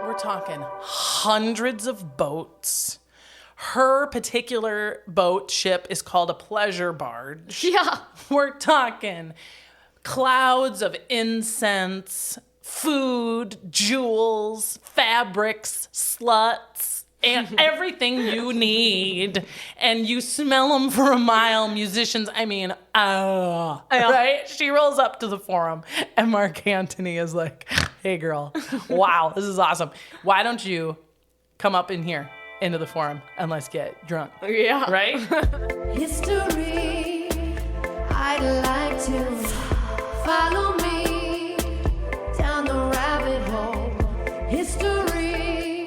We're talking hundreds of boats. Her particular ship is called a pleasure barge. Yeah. We're talking clouds of incense, food, jewels, fabrics, sluts, and everything you need. And you smell them for a mile. Musicians, right? She rolls up to the forum, and Mark Antony is like, hey, girl, wow, this is awesome. Why don't you come up in here into the forum and let's get drunk? Yeah. Right? History, I'd like to follow me down the rabbit hole. History,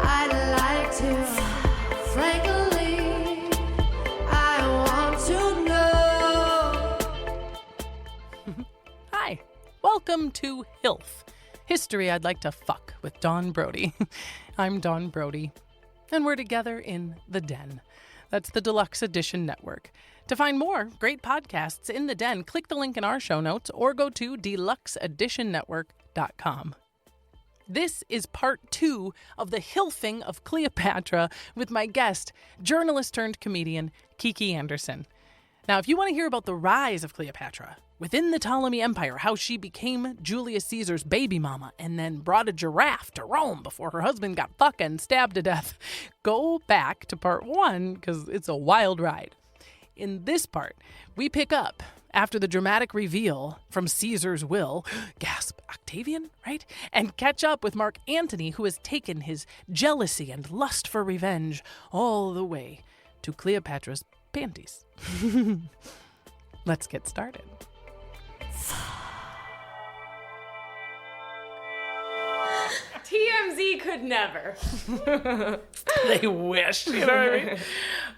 I'd like to, frankly, I want to know. Hi, welcome to HILF, History I'd Like to Fuck with Dawn Brody. I'm Dawn Brody, and we're together in the Den. That's the Deluxe Edition Network. To find more great podcasts in the Den, click the link in our show notes or go to deluxeeditionnetwork.com. This is part 2 of the Hilfing of Cleopatra with my guest, journalist turned comedian Kiki Andersen. Now, if you want to hear about the rise of Cleopatra within the Ptolemy Empire, how she became Julius Caesar's baby mama and then brought a giraffe to Rome before her husband got fucking stabbed to death, go back to part 1 because it's a wild ride. In this part, we pick up after the dramatic reveal from Caesar's will, gasp, Octavian, right? And catch up with Mark Antony, who has taken his jealousy and lust for revenge all the way to Cleopatra's panties. Let's get started. TMZ could never. They wish, you know what I mean?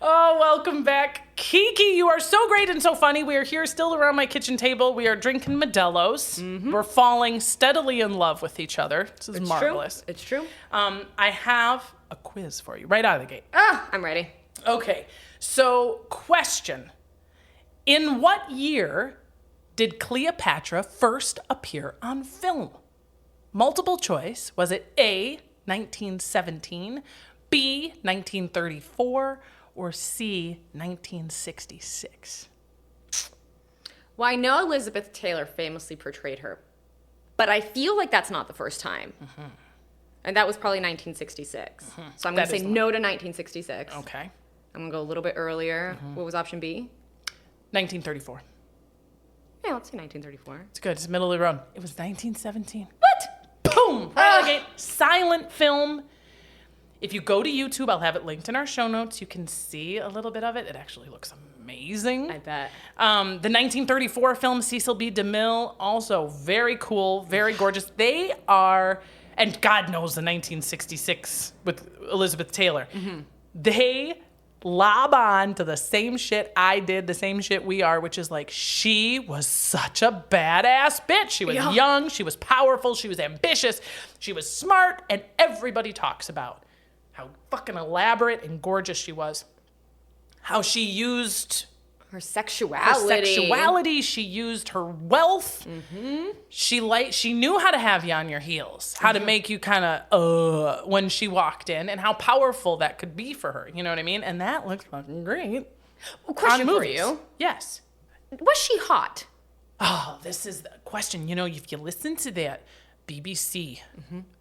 Oh, welcome back. Kiki, you are so great and so funny. We are here still around my kitchen table. We are drinking Modelo's. Mm-hmm. We're falling steadily in love with each other. This is marvelous. It's true. I have a quiz for you right out of the gate. I'm ready. Okay, so question. In what year did Cleopatra first appear on film? Multiple choice. Was it A, 1917, B, 1934, or C, 1966? Well, I know Elizabeth Taylor famously portrayed her, but I feel like that's not the first time. Mm-hmm. And that was probably 1966. Mm-hmm. So I'm going to say no to 1966. Okay. I'm going to go a little bit earlier. Mm-hmm. What was option B? 1934. Yeah, let's say 1934. It's good. It's middle of the road. It was 1917. What? Boom! Right out of the gate. Silent film. If you go to YouTube, I'll have it linked in our show notes. You can see a little bit of it. It actually looks amazing. I bet. The 1934 film, Cecil B. DeMille, also very cool, very gorgeous. They are, and God knows the 1966 with Elizabeth Taylor. Mm-hmm. They lob on to the same shit I did, the same shit we are, which is like, she was such a badass bitch. She was young, she was powerful, she was ambitious, she was smart, and everybody talks about how fucking elaborate and gorgeous she was. How she used her sexuality. She used her wealth. Mm-hmm. She knew how to have you on your heels, how to make you kind of when she walked in, and how powerful that could be for her. You know what I mean? And that looks fucking great. Well, question for you. Yes. Was she hot? Oh, this is the question. You know, if you listen to that BBC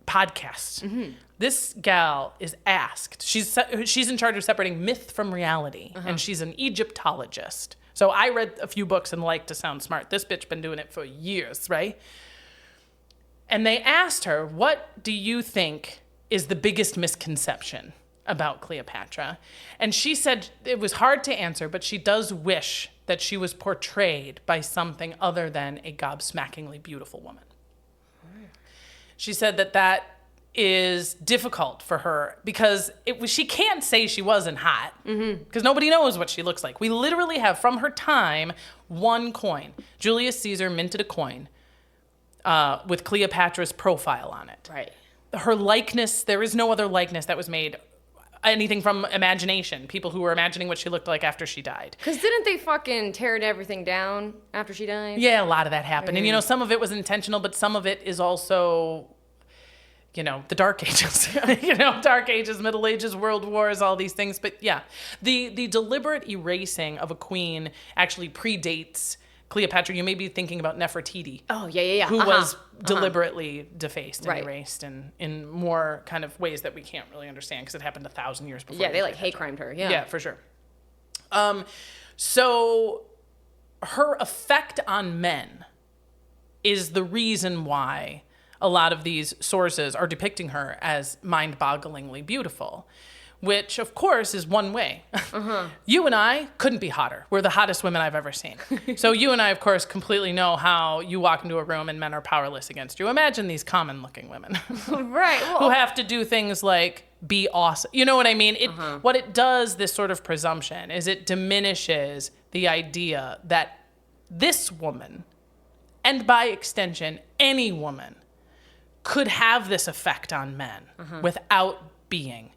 podcast, this gal is asked. She's in charge of separating myth from reality, and she's an Egyptologist. So I read a few books and like to sound smart. This bitch been doing it for years, right? And they asked her, what do you think is the biggest misconception about Cleopatra? And she said it was hard to answer, but she does wish that she was portrayed by something other than a gobsmackingly beautiful woman. She said that is difficult for her because she can't say she wasn't hot because nobody knows what she looks like. We literally have, from her time, one coin. Julius Caesar minted a coin with Cleopatra's profile on it. Right. Her likeness, there is no other likeness that was made, anything from imagination, people who were imagining what she looked like after she died. Because didn't they fucking tear everything down after she died? Yeah, a lot of that happened. And, some of it was intentional, but some of it is also... the Dark Ages, Dark Ages, Middle Ages, World Wars, all these things. But yeah, the deliberate erasing of a queen actually predates Cleopatra. You may be thinking about Nefertiti. Oh, yeah. Who was deliberately defaced and Right. erased in more kind of ways that we can't really understand because it happened 1,000 years before. Yeah, they like hate crimed her. Yeah. Yeah, for sure. So her effect on men is the reason why a lot of these sources are depicting her as mind-bogglingly beautiful, which, of course, is one way. You and I couldn't be hotter. We're the hottest women I've ever seen. So you and I, of course, completely know how you walk into a room and men are powerless against you. Imagine these common-looking women Right. Well, who have to do things like be awesome. You know what I mean? What it does, this sort of presumption, is it diminishes the idea that this woman, and by extension, any woman, could have this effect on men without being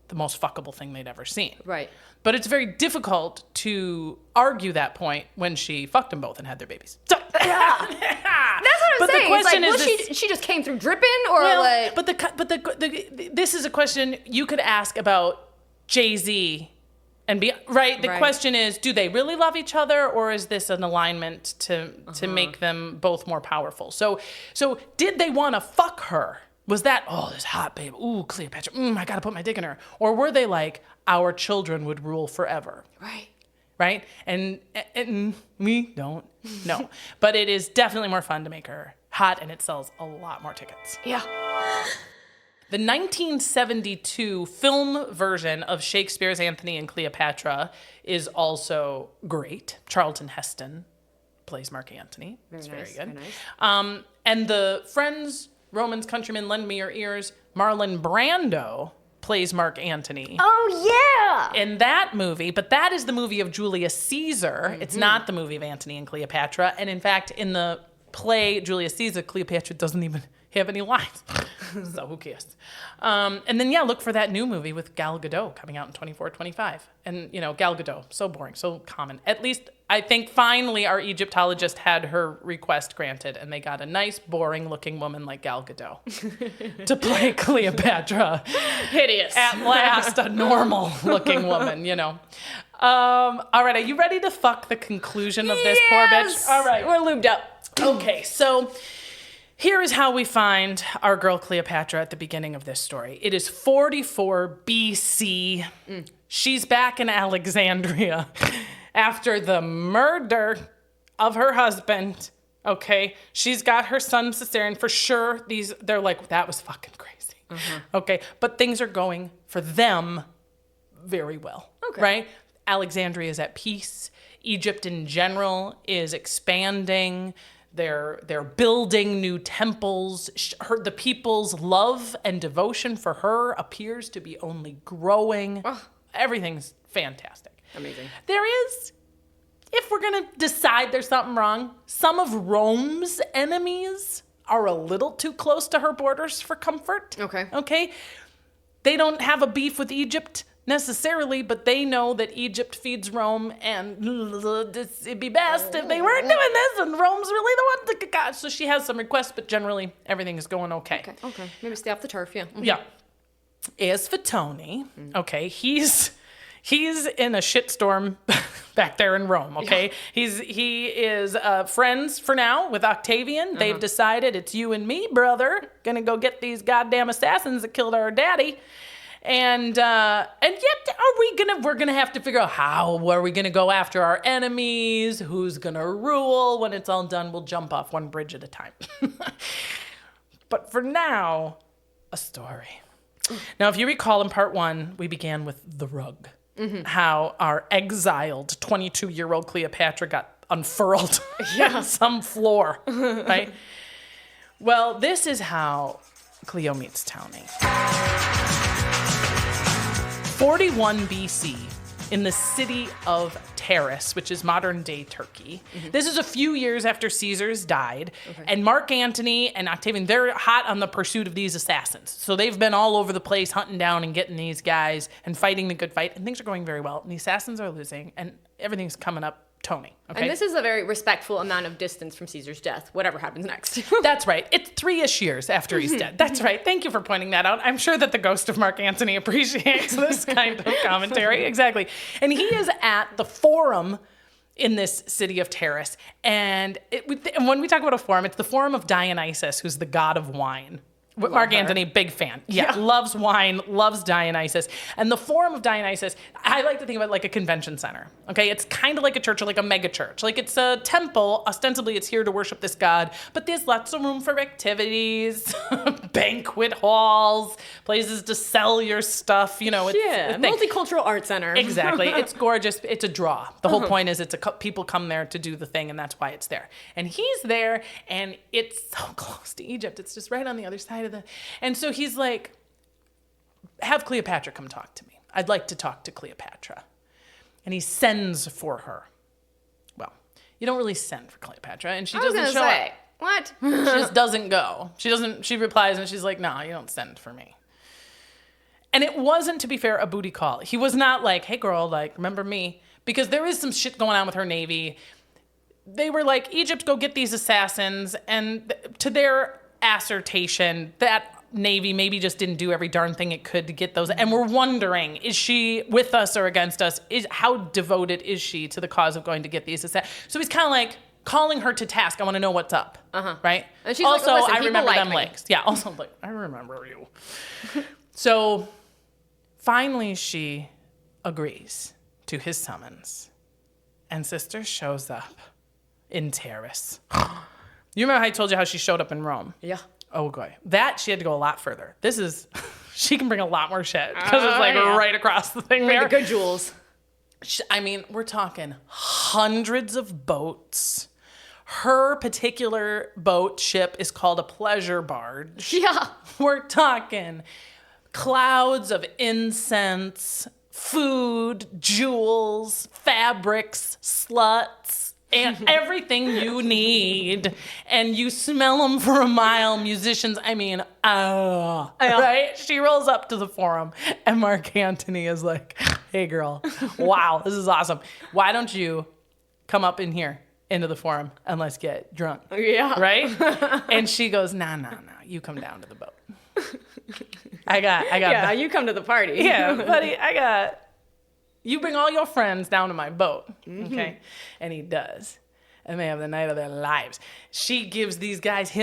the most fuckable thing they'd ever seen. Right. But it's very difficult to argue that point when she fucked them both and had their babies. So, That's what I'm But the saying. question it's like, is she just came through dripping, or well, like. but this is a question you could ask about Jay-Z and be right. The Right. question is, do they really love each other, or is this an alignment to make them both more powerful? So did they want to fuck her? Was that, oh, this hot babe, ooh, Cleopatra, I gotta put my dick in her, or were they like, our children would rule forever? Right. Right? And we don't know. But it is definitely more fun to make her hot, and it sells a lot more tickets. Yeah. The 1972 film version of Shakespeare's Antony and Cleopatra is also great. Charlton Heston plays Mark Antony. It's very good. Very nice. And the Friends, Romans, Countrymen, Lend Me Your Ears, Marlon Brando plays Mark Antony. Oh, yeah. In that movie, but that is the movie of Julius Caesar. It's not the movie of Antony and Cleopatra. And in fact, in the play Julius Caesar, Cleopatra doesn't even have any lines. So who cares? And then, look for that new movie with Gal Gadot coming out in 24-25. And, Gal Gadot, so boring, so common. At least I think finally our Egyptologist had her request granted, and they got a nice, boring-looking woman like Gal Gadot to play Cleopatra. Hideous. At last, a normal-looking woman, All right, are you ready to fuck the conclusion of this poor bitch? All right. We're lubed up. Okay, so here is how we find our girl Cleopatra at the beginning of this story. It is 44 BC. She's back in Alexandria after the murder of her husband. Okay, she's got her son cesarean for sure. They're like, that was fucking crazy. Okay, but things are going for them very well. Okay. Right? Alexandria is at peace. Egypt in general is expanding. They're building new temples. The people's love and devotion for her appears to be only growing. Everything's fantastic. Amazing. There is, if we're going to decide there's something wrong, some of Rome's enemies are a little too close to her borders for comfort. Okay? They don't have a beef with Egypt necessarily, but they know that Egypt feeds Rome, and it'd be best if they weren't doing this, and Rome's really the one to gosh. So she has some requests, but generally everything is going okay. Okay. Maybe stay off the turf, yeah. Yeah. As for Tony, okay, he's in a shitstorm back there in Rome, okay? Yeah. He is friends for now with Octavian. They've decided it's you and me, brother, gonna go get these goddamn assassins that killed our daddy. And yet we're gonna have to figure out how are we gonna go after our enemies, who's gonna rule. When it's all done, we'll jump off one bridge at a time. But for now, a story. Now, if you recall in part 1, we began with the rug. How our exiled 22-year-old Cleopatra got unfurled on some floor, right? Well, this is how Cleo meets Tony. 41 BC, in the city of Taris, which is modern-day Turkey. This is a few years after Caesar's died, and Mark Antony and Octavian, they're hot on the pursuit of these assassins. So they've been all over the place hunting down and getting these guys and fighting the good fight, and things are going very well. And the assassins are losing, and everything's coming up Tony. Okay? And this is a very respectful amount of distance from Caesar's death, whatever happens next. That's right. It's 3-ish years after he's dead. That's right. Thank you for pointing that out. I'm sure that the ghost of Mark Antony appreciates this kind of commentary. Exactly. And he is at the forum in this city of Terrace. And when we talk about a forum, it's the forum of Dionysus, who's the god of wine. Mark Antony, big fan. Yeah, loves wine, loves Dionysus. And the Forum of Dionysus, I like to think of it like a convention center. Okay, it's kind of like a church or like a mega church. Like it's a temple. Ostensibly, it's here to worship this god, but there's lots of room for activities, banquet halls, places to sell your stuff. You know, it's a thing. Multicultural art center. Exactly. It's gorgeous. It's a draw. The whole point is people come there to do the thing, and that's why it's there. And he's there, and it's so close to Egypt. It's just right on the other side of and so he's like, have Cleopatra come talk to me. I'd like to talk to Cleopatra. And he sends for her. Well, you don't really send for Cleopatra, and she doesn't show up. What? She just doesn't go. She replies, and she's like, no, you don't send for me. And it wasn't, to be fair, a booty call. He was not like, hey girl, like, remember me? Because there is some shit going on with her navy. They were like, Egypt, go get these assassins. And to their assertion, that Navy maybe just didn't do every darn thing it could to get those. And we're wondering, is she with us or against us? How devoted is she to the cause of going to get these assassins? So he's kind of like calling her to task. I want to know what's up. Right? And she's also, like, I remember them me. legs. Yeah, also like, I remember you. So finally she agrees to his summons. And sister shows up in Terrace. You remember how I told you how she showed up in Rome? Yeah. Oh, boy. That, she had to go a lot further. This is, she can bring a lot more shit because it's like right across the thing there. The good jewels. I mean, we're talking hundreds of boats. Her particular boat ship is called a pleasure barge. Yeah. We're talking clouds of incense, food, jewels, fabrics, sluts, and everything you need, and you smell them for a mile. Musicians, I mean, right? She rolls up to the forum, and Mark Antony is like, hey, girl, wow, this is awesome. Why don't you come up in here into the forum and let's get drunk? Yeah. Right? And she goes, nah, you come down to the boat. I got. Yeah, you come to the party. Yeah, buddy, you bring all your friends down to my boat, okay? And he does. And they have the night of their lives. She gives these guys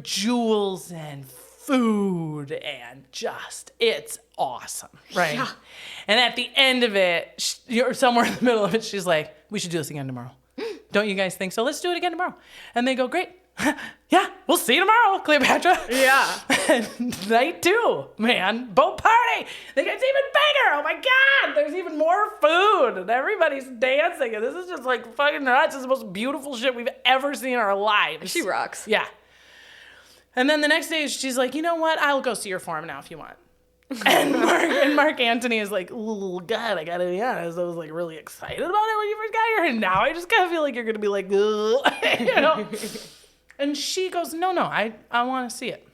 jewels and food and it's awesome, right? Yeah. And at the end of it, you're somewhere in the middle of it, she's like, we should do this again tomorrow. Don't you guys think so? Let's do it again tomorrow. And they go, great. Yeah, we'll see you tomorrow, Cleopatra. Yeah. And night 2, man, boat party. It gets even bigger. Oh my God, there's even more food and everybody's dancing. And this is just like fucking nuts. It's the most beautiful shit we've ever seen in our lives. She rocks. Yeah. And then the next day, she's like, you know what? I'll go see your forum now if you want. And Mark Antony is like, oh God, I gotta be honest, I was like really excited about it when you first got here, and now I just kind of feel like you're gonna be like, you know. And she goes, no, I want to see it.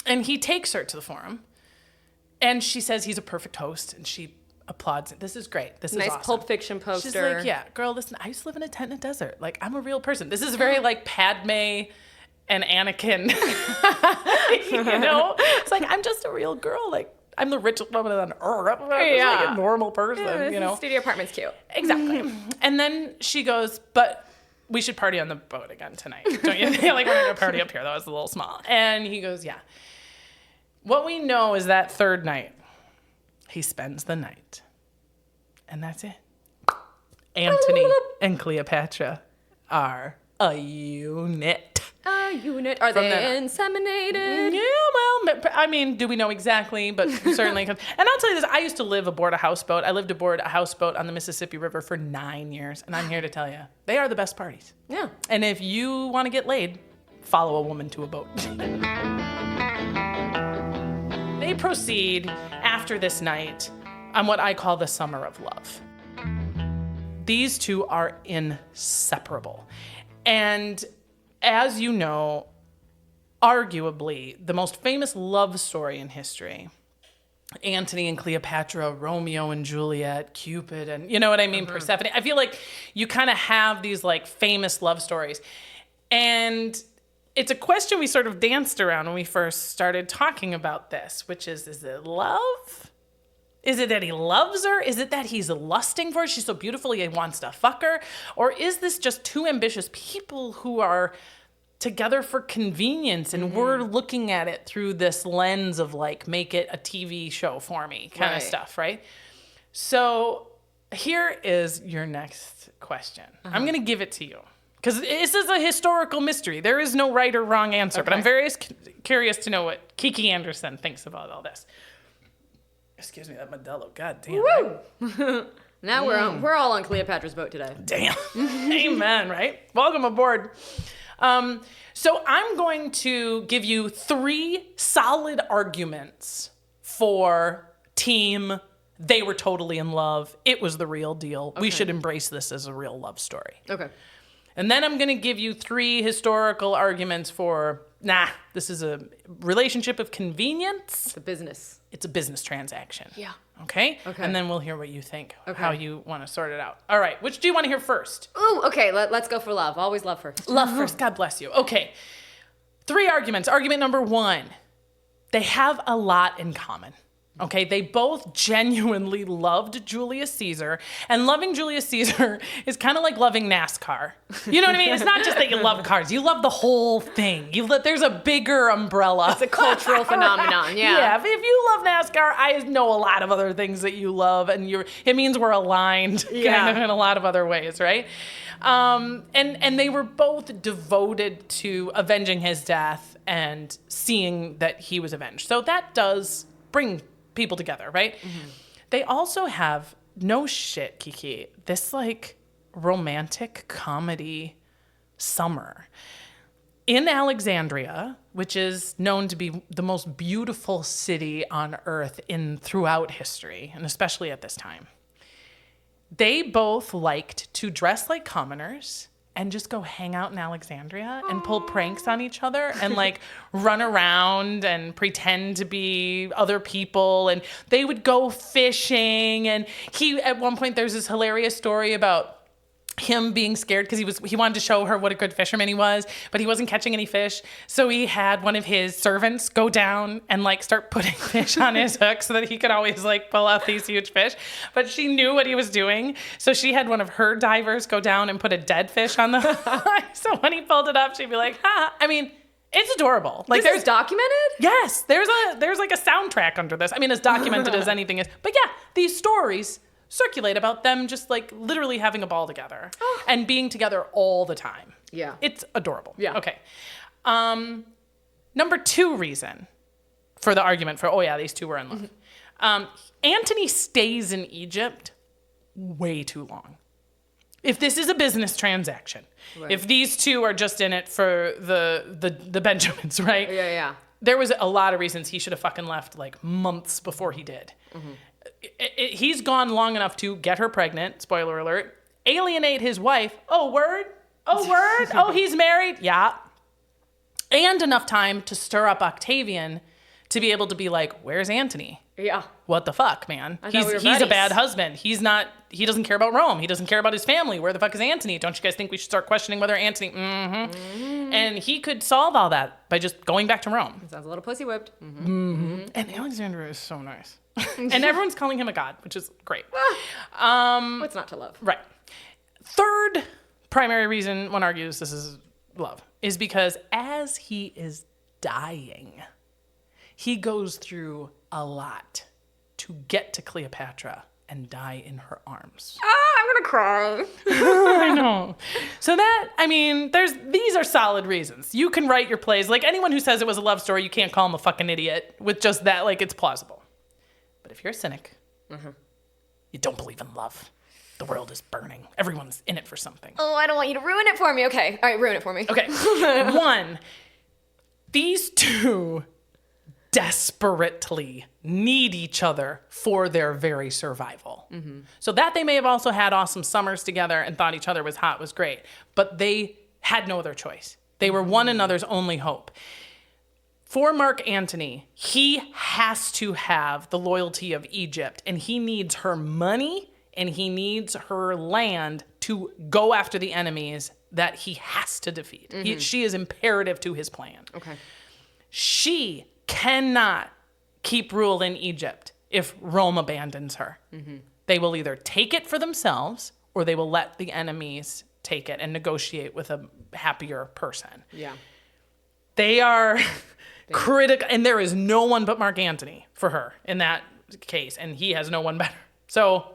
And he takes her to the forum, and she says he's a perfect host, and she applauds it. This is great. This is awesome. Nice Pulp Fiction poster. She's like, yeah, girl, listen, I used to live in a tent in a desert. Like, I'm a real person. This is very like Padme and Anakin. You know? It's like, I'm just a real girl. Like, I'm the richest woman on earth. I'm just like a normal person, you know? Studio apartment's cute. Exactly. And then she goes, but we should party on the boat again tonight. Don't you think? Like, we're going to party up here. That was a little small. And he goes, yeah. What we know is that third night, he spends the night. And that's it. Antony and Cleopatra are a unit. A unit. Are they inseminated? Yeah, well, I mean, do we know exactly? But certainly. And I'll tell you this, I used to live aboard a houseboat. I lived aboard a houseboat on the Mississippi River for 9 years. And I'm here to tell you, they are the best parties. Yeah. And if you want to get laid, follow a woman to a boat. They proceed after this night on what I call the summer of love. These two are inseparable. And as you know, arguably the most famous love story in history Antony and Cleopatra, Romeo and Juliet, Cupid, and you know what I mean, Persephone. I feel like you kind of have these like famous love stories. And it's a question we sort of danced around when we first started talking about this, which is it love? Is it that he loves her? Is it that he's lusting for her? She's so beautiful he wants to fuck her? Or is this just two ambitious people who are together for convenience, and we're looking at it through this lens of like, make it a TV show for me kind of stuff, right? So here is your next question. I'm going to give it to you because this is a historical mystery. There is no right or wrong answer, but I'm very curious to know what Kiki Andersen thinks about all this. Excuse me, that Modelo, god damn. Right? Now we're all on Cleopatra's boat today. Damn. Amen, right? Welcome aboard. So I'm going to give you 3 solid arguments for team. They were totally in love. It was the real deal. Okay. We should embrace this as a real love story. Okay. And then I'm going to give you 3 historical arguments for, this is a relationship of convenience. It's a business. It's a business transaction. Yeah. Okay? And then we'll hear what you think, how you want to sort it out. All right, which do you want to hear first? Ooh, okay, let's go for love. Always love first. Love first, God bless you. Okay, 3 arguments. Argument number 1, they have a lot in common. Okay, they both genuinely loved Julius Caesar, and loving Julius Caesar is kind of like loving NASCAR. You know what I mean? It's not just that you love cars; you love the whole thing. There's a bigger umbrella. It's a cultural phenomenon. Yeah. Yeah. If you love NASCAR, I know a lot of other things that you love, and it means we're aligned kind of in a lot of other ways, right? And they were both devoted to avenging his death and seeing that he was avenged. So that does bring people together, right? They also have, no shit, Kiki, this like romantic comedy summer in Alexandria, which is known to be the most beautiful city on earth throughout history, and especially at this time. They both liked to dress like commoners and just go hang out in Alexandria and pull pranks on each other and like run around and pretend to be other people. And they would go fishing. And at one point, there's this hilarious story about him being scared because he wanted to show her what a good fisherman he was, but he wasn't catching any fish. So he had one of his servants go down and like start putting fish on his hook so that he could always like pull out these huge fish. But she knew what he was doing. So she had one of her divers go down and put a dead fish on the hook. So when he pulled it up, she'd be like, I mean, it's adorable. Like, this is documented? Yes. There's like a soundtrack under this. I mean, as documented as anything is. But yeah, these stories circulate about them just like literally having a ball together and being together all the time. Yeah. It's adorable. Yeah. Okay. Number 2 reason for the argument for, these two were in love. Antony stays in Egypt way too long. If this is a business transaction, if these two are just in it for the Benjamins, right? Yeah. There was a lot of reasons he should have fucking left like months before he did. He's gone long enough to get her pregnant, spoiler alert, alienate his wife. Oh, word? Oh, he's married? Yeah. And enough time to stir up Octavian to be able to be like, where's Antony? Yeah. What the fuck, man? He's a bad husband. He doesn't care about Rome. He doesn't care about his family. Where the fuck is Antony? Don't you guys think we should start questioning whether Antony... And he could solve all that by just going back to Rome. Sounds a little pussy whipped. And Alexandria is so nice. And everyone's calling him a god, which is great. What's not to love? Right. Third primary reason one argues this is love is because as he is dying, he goes through a lot to get to Cleopatra and die in her arms. I'm gonna cry. I know. So these are solid reasons. You can write your plays. Like anyone who says it was a love story, you can't call him a fucking idiot with just that. Like, it's plausible. But if you're a cynic, you don't believe in love. The world is burning. Everyone's in it for something. Oh, I don't want you to ruin it for me. Okay. All right, ruin it for me. Okay. 1, these two desperately need each other for their very survival. So that they may have also had awesome summers together and thought each other was hot was great, but they had no other choice. They were one another's only hope. For Mark Antony, he has to have the loyalty of Egypt, and he needs her money and he needs her land to go after the enemies that he has to defeat. She is imperative to his plan. Okay. She cannot keep rule in Egypt if Rome abandons her. They will either take it for themselves or they will let the enemies take it and negotiate with a happier person. Yeah. They are critical, and there is no one but Mark Antony for her in that case, and he has no one better. So,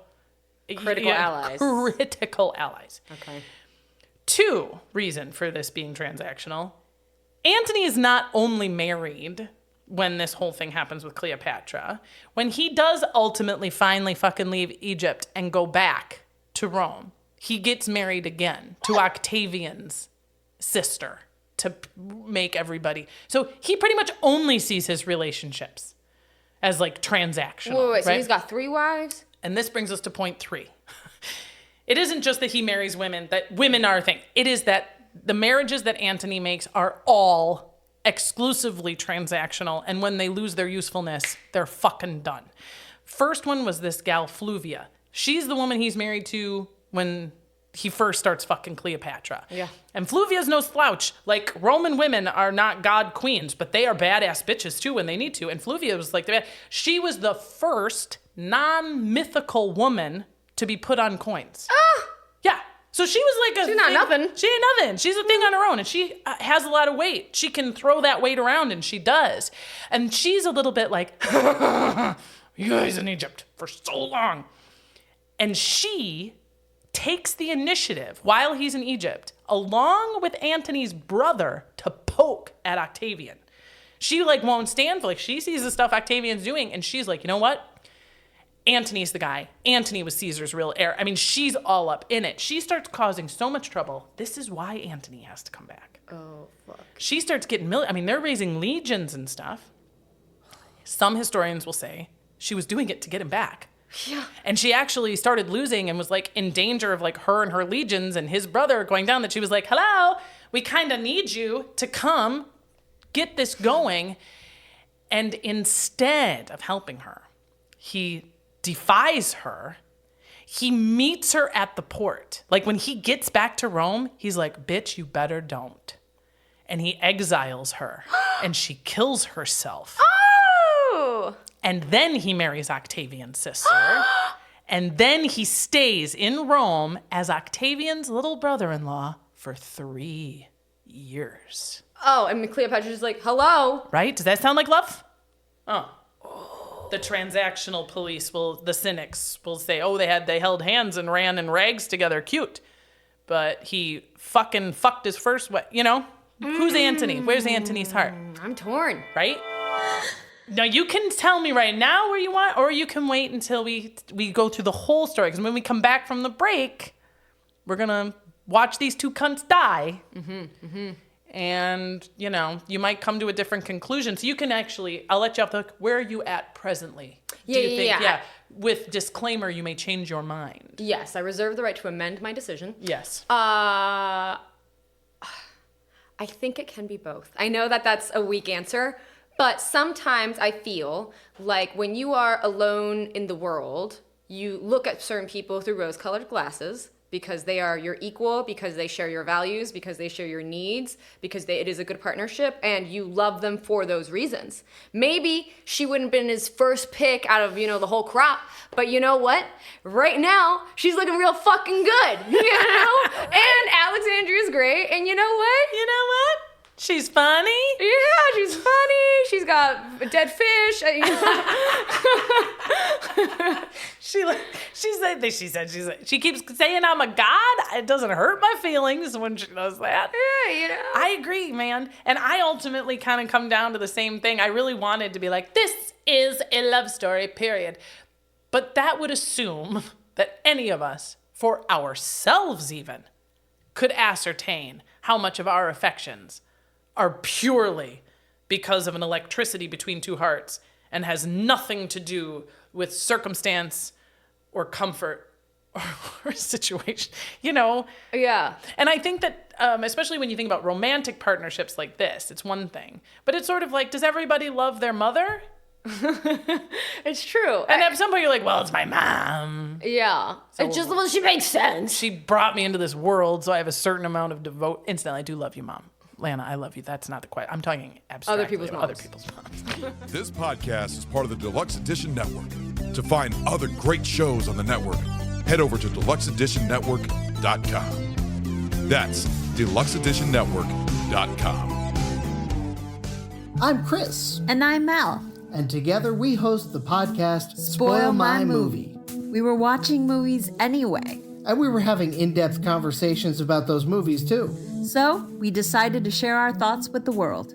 Critical allies. Critical allies. Okay. 2 reason for this being transactional. Antony is not only married when this whole thing happens with Cleopatra. When he does ultimately finally fucking leave Egypt and go back to Rome, he gets married again to Octavian's sister to make everybody. So he pretty much only sees his relationships as like transactional. Wait, so right? he's got 3 wives? And this brings us to point 3. It isn't just that he marries women, that women are a thing. It is that the marriages that Antony makes are all exclusively transactional, and when they lose their usefulness, they're fucking done. First one was this gal Fluvia. She's the woman he's married to when he first starts fucking Cleopatra. Yeah. And Fluvia's no slouch. Like, Roman women are not god queens, but they are badass bitches too when they need to. And Fluvia was like, she was the first non-mythical woman to be put on coins. Ah! Yeah. So she was like a She's not nothing. She ain't nothing. She's a thing on her own, and she has a lot of weight. She can throw that weight around, and she does. And she's a little bit like, you guys in Egypt for so long. And she takes the initiative while he's in Egypt, along with Antony's brother, to poke at Octavian. She like won't stand for, like, she sees the stuff Octavian's doing, and she's like, you know what? Antony's the guy. Antony was Caesar's real heir. I mean, she's all up in it. She starts causing so much trouble. This is why Antony has to come back. Oh, fuck. She starts getting they're raising legions and stuff. Some historians will say she was doing it to get him back. Yeah. And she actually started losing and was like in danger of like her and her legions and his brother going down, that she was like, hello, we kind of need you to come get this going. And instead of helping her, he defies her. He meets her at the port. Like, when he gets back to Rome, he's like, bitch, you better don't. And he exiles her and she kills herself. Oh! And then he marries Octavian's sister. And then he stays in Rome as Octavian's little brother-in-law for 3 years. Oh, and Cleopatra's just like, hello. Right? Does that sound like love? Oh. The transactional police the cynics will say, oh, they held hands and ran in rags together. Cute. But he fucking fucked his first wife. You know? Who's Antony? Where's Antony's heart? I'm torn. Right? Now, you can tell me right now where you want, or you can wait until we go through the whole story. Because when we come back from the break, we're going to watch these 2 cunts die. And, you know, you might come to a different conclusion. So you can actually, I'll let you off the hook. Where are you at presently? Yeah, Do you think, yeah. With disclaimer, you may change your mind. Yes, I reserve the right to amend my decision. Yes. I think it can be both. I know that that's a weak answer, but sometimes I feel like when you are alone in the world, you look at certain people through rose-colored glasses because they are your equal, because they share your values, because they share your needs, because it is a good partnership, and you love them for those reasons. Maybe she wouldn't have been his first pick out of, the whole crop, but you know what? Right now, she's looking real fucking good, And Alexandria's great, and you know what? She's funny. Yeah, she's funny. She's got a dead fish. She keeps saying I'm a god. It doesn't hurt my feelings when she does that. Yeah, I agree, man. And I ultimately kind of come down to the same thing. I really wanted to be like, this is a love story, period. But that would assume that any of us, for ourselves even, could ascertain how much of our affections are purely because of an electricity between 2 hearts and has nothing to do with circumstance or comfort or situation, you know? Yeah. And I think that, especially when you think about romantic partnerships like this, it's one thing. But it's sort of like, does everybody love their mother? It's true. And at some point you're like, well, it's my mom. Yeah. It just, well, she makes sense. She brought me into this world, so I have a certain amount of Incidentally, I do love you, Mom. Lana, I love you. That's not the question. I'm talking abstractly Other people's moms. This podcast is part of the Deluxe Edition Network. To find other great shows on the network, head over to deluxeeditionnetwork.com. That's deluxeeditionnetwork.com. I'm Chris. And I'm Mel. And together we host the podcast Spoil My Movie. We were watching movies anyway. And we were having in-depth conversations about those movies too. So we decided to share our thoughts with the world.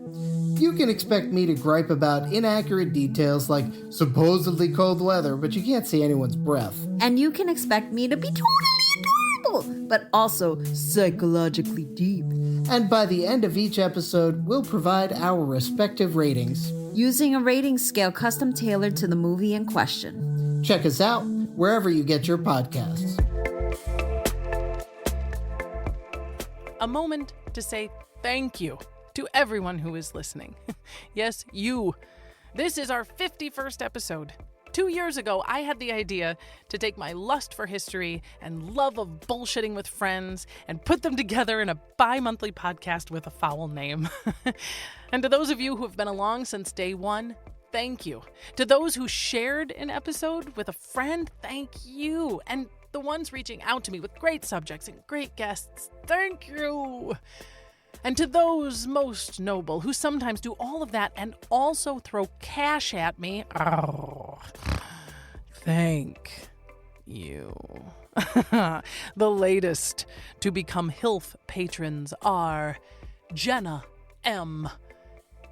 You can expect me to gripe about inaccurate details like supposedly cold weather, but you can't see anyone's breath. And you can expect me to be totally adorable, but also psychologically deep. And by the end of each episode, we'll provide our respective ratings. Using a rating scale custom tailored to the movie in question. Check us out wherever you get your podcasts. A moment to say thank you to everyone who is listening. Yes, you. This is our 51st episode. 2 years ago, I had the idea to take my lust for history and love of bullshitting with friends and put them together in a bi-monthly podcast with a foul name. And to those of you who have been along since day one, thank you. To those who shared an episode with a friend, thank you. And the ones reaching out to me with great subjects and great guests, thank you. And to those most noble who sometimes do all of that and also throw cash at me, thank you. The latest to become HILF patrons are Jenna M.,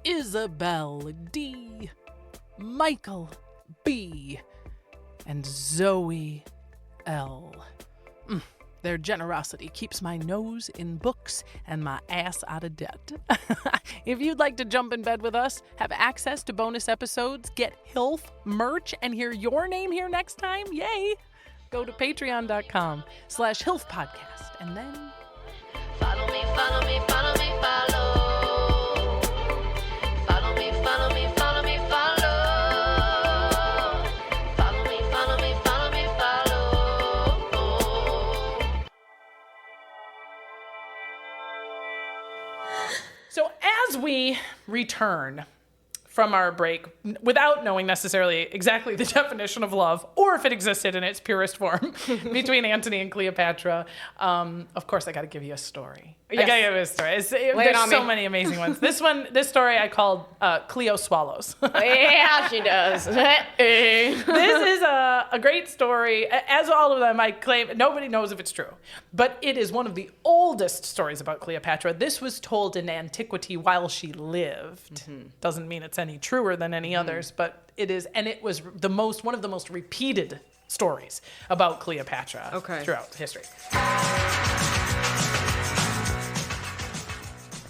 Isabel D., Michael B., and Zoe L. Their generosity keeps my nose in books and my ass out of debt. If you'd like to jump in bed with us, have access to bonus episodes, get HILF merch, and hear your name here next time, yay! Go to patreon.com/HILFpodcast and then... Follow me, follow me, follow me, follow. Follow me, follow me, follow me, follow. Follow me, follow me, follow me, follow. So as we return from our break, without knowing necessarily exactly the definition of love, or if it existed in its purest form, between Antony and Cleopatra, of course I got to give you a story. Yes. I got to give you a story. There's so many amazing ones. This story I called Cleo Swallows. Yeah, she does. This is a great story. As all of them, I claim, nobody knows if it's true, but it is one of the oldest stories about Cleopatra. This was told in antiquity while she lived. Doesn't mean it's any truer than any others, but it is, and it was one of the most repeated stories about Cleopatra throughout history.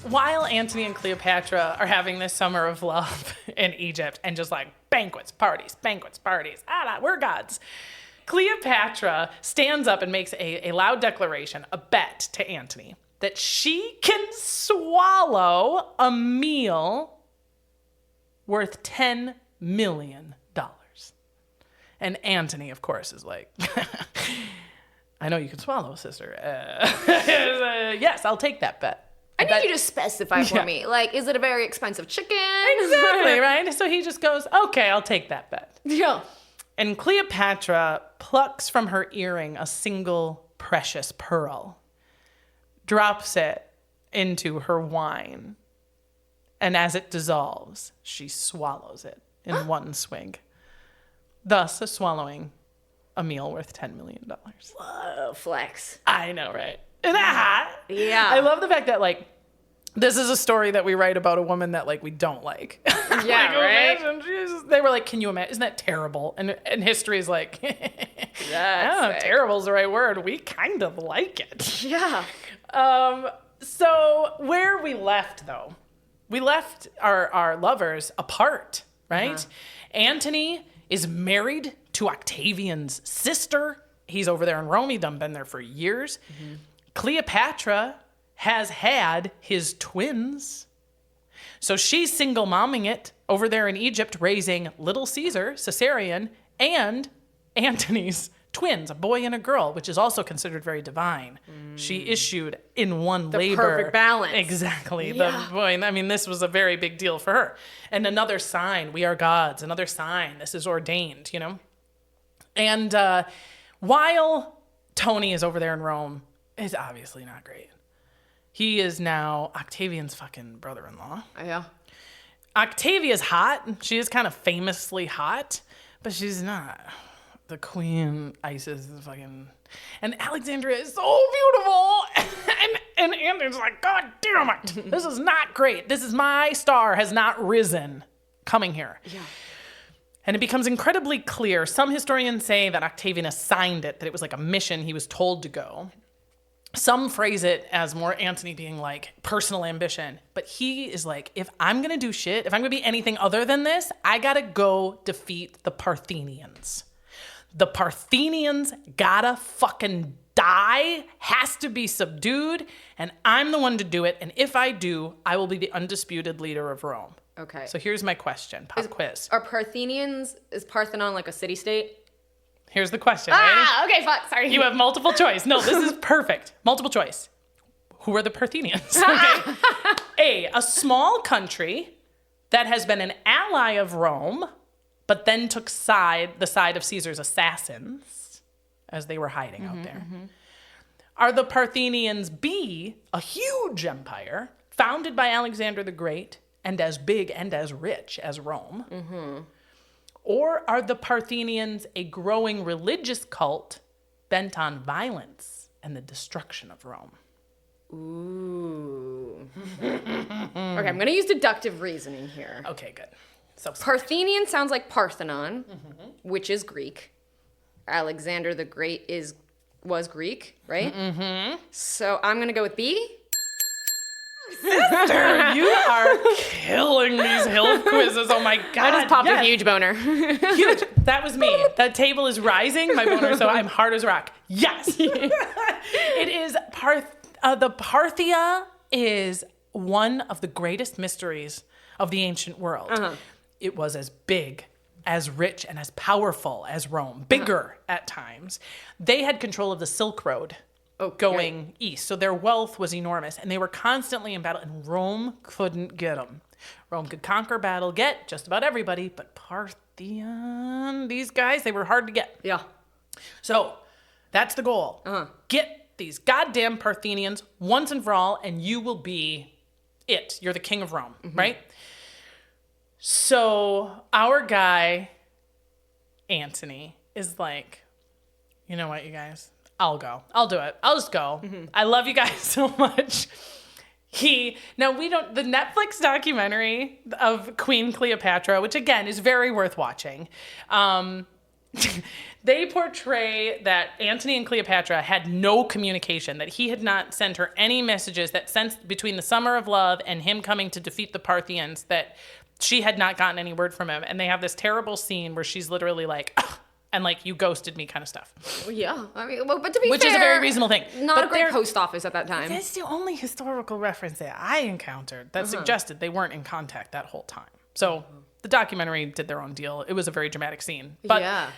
While Antony and Cleopatra are having this summer of love in Egypt and just like banquets, parties, we're gods, Cleopatra stands up and makes a loud declaration, a bet to Antony, that she can swallow a meal worth $10 million. And Antony, of course, is like, I know you can swallow, sister. Yes, I'll take that bet. I need you to specify for me. Like, is it a very expensive chicken? Exactly, right? So he just goes, okay, I'll take that bet. Yeah. And Cleopatra plucks from her earring a single precious pearl, drops it into her wine, and as it dissolves, she swallows it in one swig, thus swallowing a meal worth $10 million. Whoa, flex. I know, right? Yeah. I love the fact that, like, this is a story that we write about a woman that, like, we don't like. Yeah, right? They were like, can you imagine? Isn't that terrible? And history is like, I don't know if terrible is the right word. We kind of like it. Yeah. So where we left, though, we left our lovers apart, right? Antony is married to Octavian's sister, He's over there in Rome. He's been there for years. Cleopatra has had his twins. So she's single momming it over there in Egypt, raising little Caesar, Caesarion, and Antony's twins, a boy and a girl, which is also considered very divine. She issued in one labor. Perfect balance. Exactly. Yeah. The boy. I mean, this was a very big deal for her. And another sign, we are gods. Another sign, this is ordained, you know? And while Tony is over there in Rome, it's obviously not great. He is now Octavian's fucking brother-in-law. Yeah. Octavia's hot. She is kind of famously hot, but she's not. The queen, Isis, is fucking... And Alexandria is so beautiful. and Andersen's like, God damn it. This is not great. This is my star has not risen coming here. Yeah. And it becomes incredibly clear. Some historians say that Octavian assigned it, that it was like a mission he was told to go. Some phrase it as more Antony being like personal ambition. But he is like, if I'm going to do shit, if I'm going to be anything other than this, I got to go defeat the Parthenians. The Parthenians gotta fucking die, has to be subdued, and I'm the one to do it. And if I do, I will be the undisputed leader of Rome. Okay. So here's my question, pop quiz. Are Parthenians, is Parthenon like a city-state? Here's the question. Ah, Ready? okay, fuck, sorry. You have multiple choice. No, this is perfect. Multiple choice. Who are the Parthenians? Okay. A small country that has been an ally of Rome, but then took the side of Caesar's assassins as they were hiding out there. Are the Parthenians B, a huge empire founded by Alexander the Great and as big and as rich as Rome? Or are the Parthenians a growing religious cult bent on violence and the destruction of Rome? Ooh. Okay, I'm going to use deductive reasoning here. Okay, good. So Parthenian sounds like Parthenon, which is Greek. Alexander the Great was Greek, right? So I'm going to go with B. Sister, you are killing these HILF quizzes. Oh my God. I just popped yes. a huge boner. Huge. That was me. That table is rising, my boner, so I'm hard as rock. Yes. It is the Parthia is one of the greatest mysteries of the ancient world. It was as big, as rich, and as powerful as Rome. Bigger at times. They had control of the Silk Road going east. So their wealth was enormous. And they were constantly in battle. And Rome couldn't get them. Rome could conquer, battle, get just about everybody. But Parthian, these guys, they were hard to get. Yeah. So that's the goal. Get these goddamn Parthenians once and for all, and you will be it. You're the king of Rome, right? So our guy, Antony, is like, you know what, you guys? I'll go. I'll do it. I'll just go. I love you guys so much. The Netflix documentary of Queen Cleopatra, which again is very worth watching. They portray that Antony and Cleopatra had no communication, that he had not sent her any messages, that since between the summer of love and him coming to defeat the Parthians, that she had not gotten any word from him. And they have this terrible scene where she's literally like, ugh, and like, you ghosted me kind of stuff. Well, yeah. I mean, well, but to be Which fair, is a very reasonable thing. Not But a great they're- post office at that time. That's the only historical reference that I encountered that suggested they weren't in contact that whole time. So the documentary did their own deal. It was a very dramatic scene. But yeah.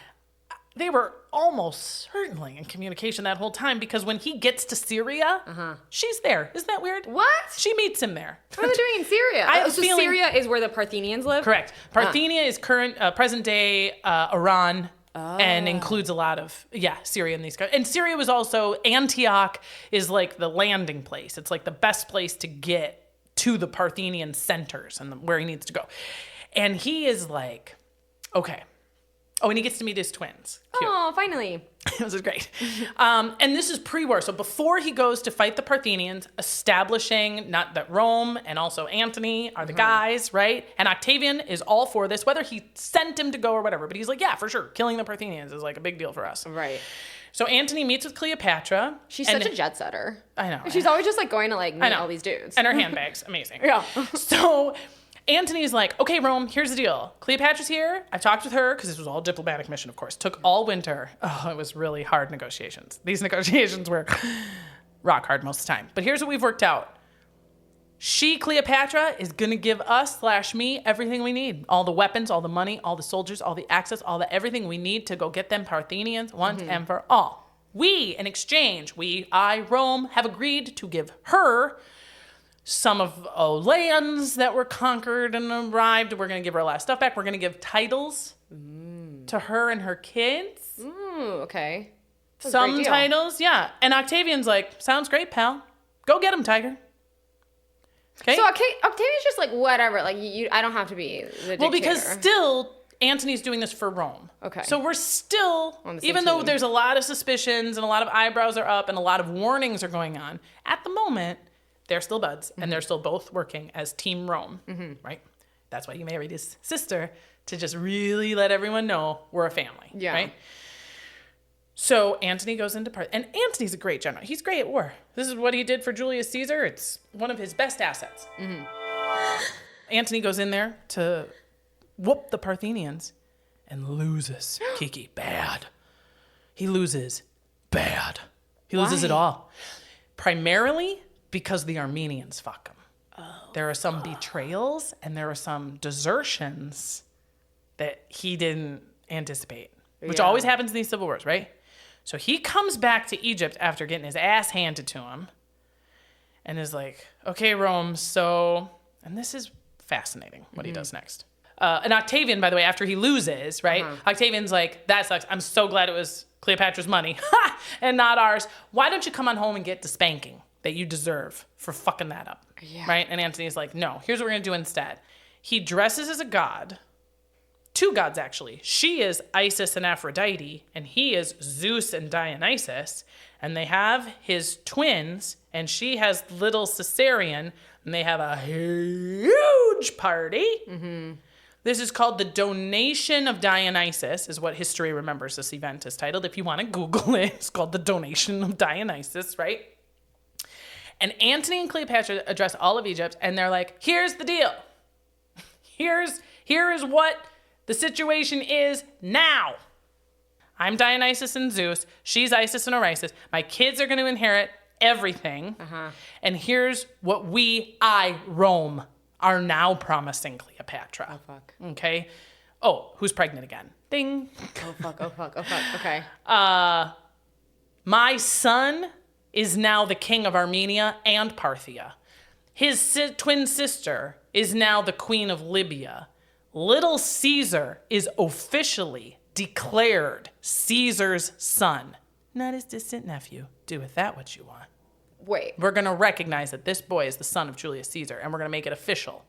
they were almost certainly in communication that whole time, because when he gets to Syria, she's there. Isn't that weird? What? She meets him there. What are they doing in Syria? I have a So feeling- Syria is where the Parthenians live? Correct. Parthenia is present day Iran. And includes a lot of, Syria and these guys. And Syria was also, Antioch is like the landing place. It's like the best place to get to the Parthenian centers and where he needs to go. And he is like, okay. Oh, and he gets to meet his twins. Cute. Oh, finally. This is great. And this is pre-war. So before he goes to fight the Parthenians, establishing not that Rome and also Antony are the guys, right? And Octavian is all for this, whether he sent him to go or whatever. But he's like, yeah, for sure. Killing the Parthenians is like a big deal for us. Right. So Antony meets with Cleopatra. She's such a jet setter. I know. She's always just like going to like I meet know. all these dudes. And her handbags, amazing. Yeah. So Antony's like, okay, Rome, here's the deal. Cleopatra's here. I've talked with her, because this was all diplomatic mission, of course. Took all winter. Oh, it was really hard negotiations. These negotiations were rock hard most of the time. But here's what we've worked out. She, Cleopatra, is going to give us / me everything we need. All the weapons, all the money, all the soldiers, all the access, all the everything we need to go get them Parthenians once and for all. We, in exchange, Rome, have agreed to give her some of the lands that were conquered and arrived. We're going to give her a lot of stuff back. We're going to give titles to her and her kids. Okay. That's Some titles, yeah. And Octavian's like, sounds great, pal. Go get him, tiger. Okay. So Octavian's just like, whatever. Like, I don't have to be the dictator. Well, because still, Antony's doing this for Rome. Okay. So we're still, on the same even though team. there's a lot of suspicions and a lot of eyebrows are up and a lot of warnings are going on, at the moment, they're still buds and they're still both working as Team Rome, right? That's why he married his sister, to just really let everyone know we're a family, right? So Antony goes into part, and Antony's a great general. He's great at war. This is what he did for Julius Caesar. It's one of his best assets. Antony goes in there to whoop the Parthenians and loses. Kiki, bad. He loses bad. He loses it all. Primarily because the Armenians fuck him. There are some betrayals and there are some desertions that he didn't anticipate, which always happens in these civil wars, right? So he comes back to Egypt after getting his ass handed to him and is like, okay, Rome, so, and this is fascinating what he does next. And Octavian, by the way, after he loses, right? Octavian's like, that sucks. I'm so glad it was Cleopatra's money and not ours. Why don't you come on home and get the spanking that you deserve for fucking that up, right? And Antony's like, no, here's what we're going to do instead. He dresses as a god. 2 gods, actually. She is Isis and Aphrodite, and he is Zeus and Dionysus. And they have his twins, and she has little Caesarion, and they have a huge party. This is called the Donation of Dionysus, is what history remembers this event is titled. If you want to Google it, it's called the Donation of Dionysus, right? And Antony and Cleopatra address all of Egypt, and they're like, here's the deal. Here is what the situation is now. I'm Dionysus and Zeus. She's Isis and Orisis. My kids are going to inherit everything. And here's what Rome, are now promising Cleopatra. Oh, fuck. Okay? Oh, who's pregnant again? Ding. Oh, fuck. Okay. My son is now the king of Armenia and Parthia. His twin sister is now the queen of Libya. Little Caesar is officially declared Caesar's son, not his distant nephew. Do with that what you want. Wait. We're going to recognize that this boy is the son of Julius Caesar, and we're going to make it official.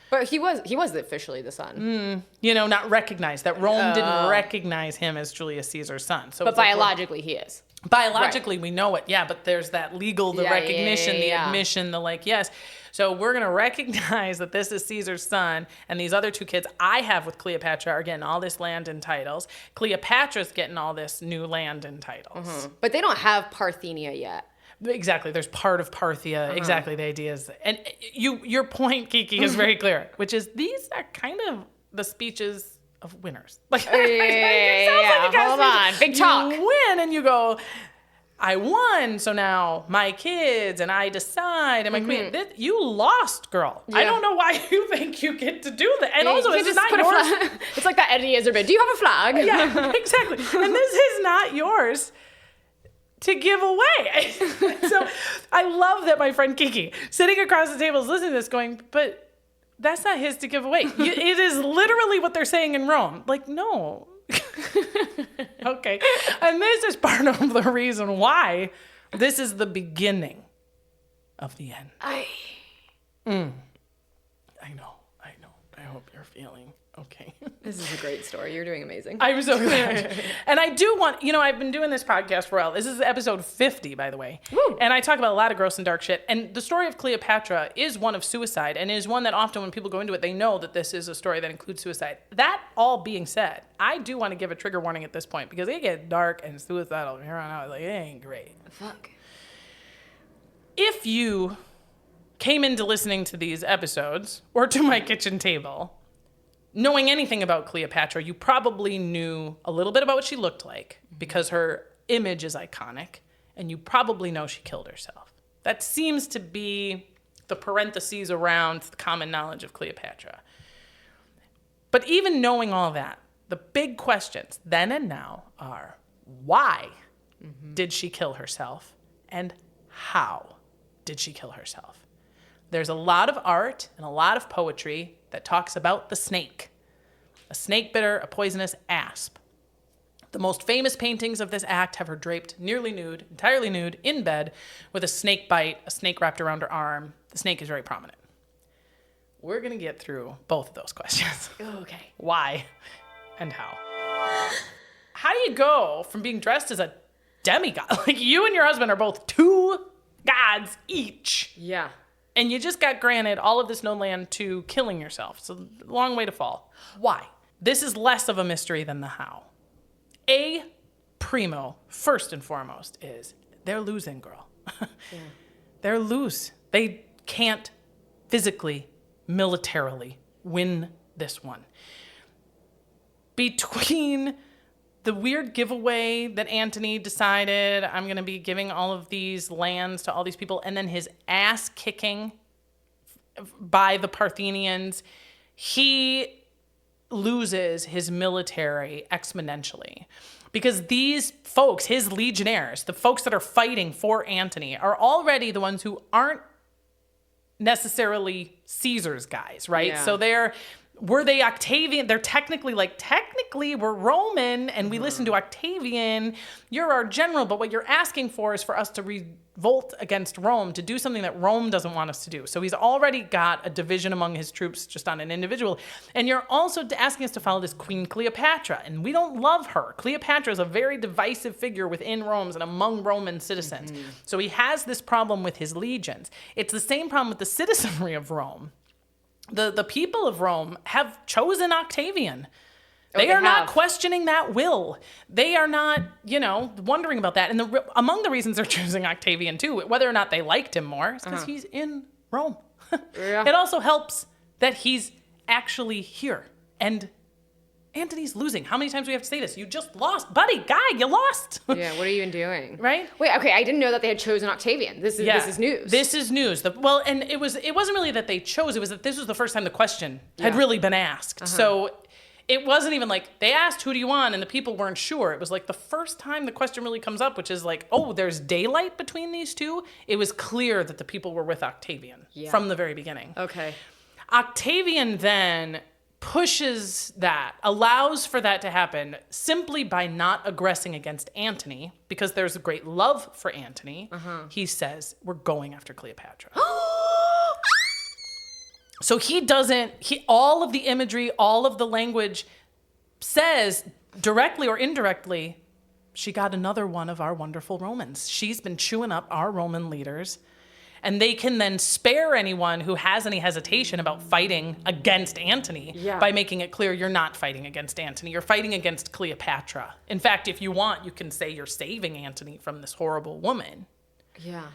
But he was officially the son. Not recognized. That Rome didn't recognize him as Julius Caesar's son. So But biologically, he is. Biologically, we know it, yeah, but there's that legal, the recognition, the admission, the like, yes. So we're going to recognize that this is Caesar's son, and these other 2 kids I have with Cleopatra are getting all this land and titles. Cleopatra's getting all this new land and titles. But they don't have Parthenia yet. Exactly. There's part of Parthia. Exactly. The idea is, and your point, Kiki, is very clear, which is these are kind of the speeches of winners. Like, Hold on. Big talk. You win and you go, I won, so now my kids and I decide and my queen. You lost, girl. I don't know why you think you get to do that. And also, this is not yours. It's like that Eddie Izzard. Do you have a flag? Yeah, exactly. And this is not yours to give away. So I love that my friend Kiki, sitting across the table, is listening to this going, but that's not his to give away. It is literally what they're saying in Rome. Like, no. Okay. And this is part of the reason why this is the beginning of the end. I know. I hope you're feeling okay. This is a great story. You're doing amazing. I'm so glad. And I do want, I've been doing this podcast for a while. This is episode 50, by the way. Woo. And I talk about a lot of gross and dark shit. And the story of Cleopatra is one of suicide, and is one that often when people go into it, they know that this is a story that includes suicide. That all being said, I do want to give a trigger warning at this point, because it gets dark and suicidal from here on out. Like, it ain't great. Fuck. If you came into listening to these episodes or to my kitchen table, knowing anything about Cleopatra, you probably knew a little bit about what she looked like because her image is iconic, and you probably know she killed herself. That seems to be the parentheses around the common knowledge of Cleopatra. But even knowing all that, the big questions then and now are, why did she kill herself? And how did she kill herself? There's a lot of art and a lot of poetry that talks about the snake. A snake bit her, a poisonous asp. The most famous paintings of this act have her draped nearly nude, entirely nude, in bed with a snake bite, a snake wrapped around her arm. The snake is very prominent. We're going to get through both of those questions. Okay. Why and how? How do you go from being dressed as a demigod? Like, you and your husband are both 2 gods each. Yeah. And you just got granted all of this known land to killing yourself. It's a long way to fall. Why? This is less of a mystery than the how. Primo, first and foremost, is they're losing, girl. Yeah. They're loose. They can't physically, militarily win this one. Between the weird giveaway that Antony decided, I'm going to be giving all of these lands to all these people, and then his ass kicking by the Parthenians, he loses his military exponentially. Because these folks, his legionnaires, the folks that are fighting for Antony, are already the ones who aren't necessarily Caesar's guys, right? Yeah. So were they Octavian? They're technically we're Roman and we listen to Octavian. You're our general, but what you're asking for is for us to revolt against Rome, to do something that Rome doesn't want us to do. So he's already got a division among his troops just on an individual. And you're also asking us to follow this Queen Cleopatra, and we don't love her. Cleopatra is a very divisive figure within Rome and among Roman citizens. Mm-hmm. So he has this problem with his legions. It's the same problem with the citizenry of Rome. The people of Rome have chosen Octavian. They are not questioning that will. They are not, wondering about that. And among the reasons they're choosing Octavian, too, whether or not they liked him more, is because he's in Rome. Yeah. It also helps that he's actually here. And Antony's losing. How many times do we have to say this? You just lost. Buddy, guy, you lost. Yeah, what are you even doing? Right? Wait, okay, I didn't know that they had chosen Octavian. This is news. This is news. And it wasn't really that they chose, it was that this was the first time the question had really been asked. Uh-huh. So it wasn't even like they asked, who do you want? And the people weren't sure. It was like the first time the question really comes up, which is like, oh, there's daylight between these two. It was clear that the people were with Octavian from the very beginning. Okay. Octavian then pushes that, allows for that to happen simply by not aggressing against Antony, because there's a great love for Antony. Uh-huh. He says, we're going after Cleopatra. So all of the imagery, all of the language says, directly or indirectly, she got another one of our wonderful Romans. She's been chewing up our Roman leaders. And they can then spare anyone who has any hesitation about fighting against Antony by making it clear you're not fighting against Antony. You're fighting against Cleopatra. In fact, if you want, you can say you're saving Antony from this horrible woman. Yeah.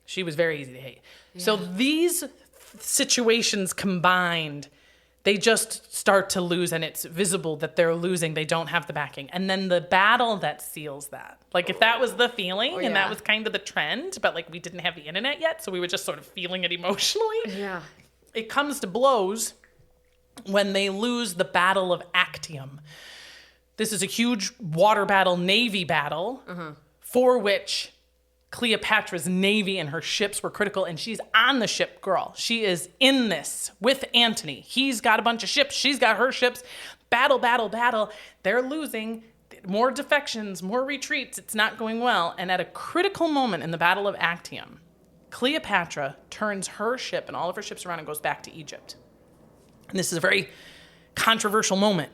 She was very easy to hate. Yeah. So these situations combined, they just start to lose, and it's visible that they're losing. They don't have the backing. And then the battle that seals that. Like, if that was the feeling and that was kind of the trend, but like we didn't have the internet yet, so we were just sort of feeling it emotionally. Yeah. It comes to blows when they lose the Battle of Actium. This is a huge water battle, navy battle, for which Cleopatra's navy and her ships were critical, and she's on the ship, girl. She is in this with Antony. He's got a bunch of ships. She's got her ships. Battle, battle, battle. They're losing. More defections, more retreats. It's not going well. And at a critical moment in the Battle of Actium, Cleopatra turns her ship and all of her ships around and goes back to Egypt. And this is a very controversial moment.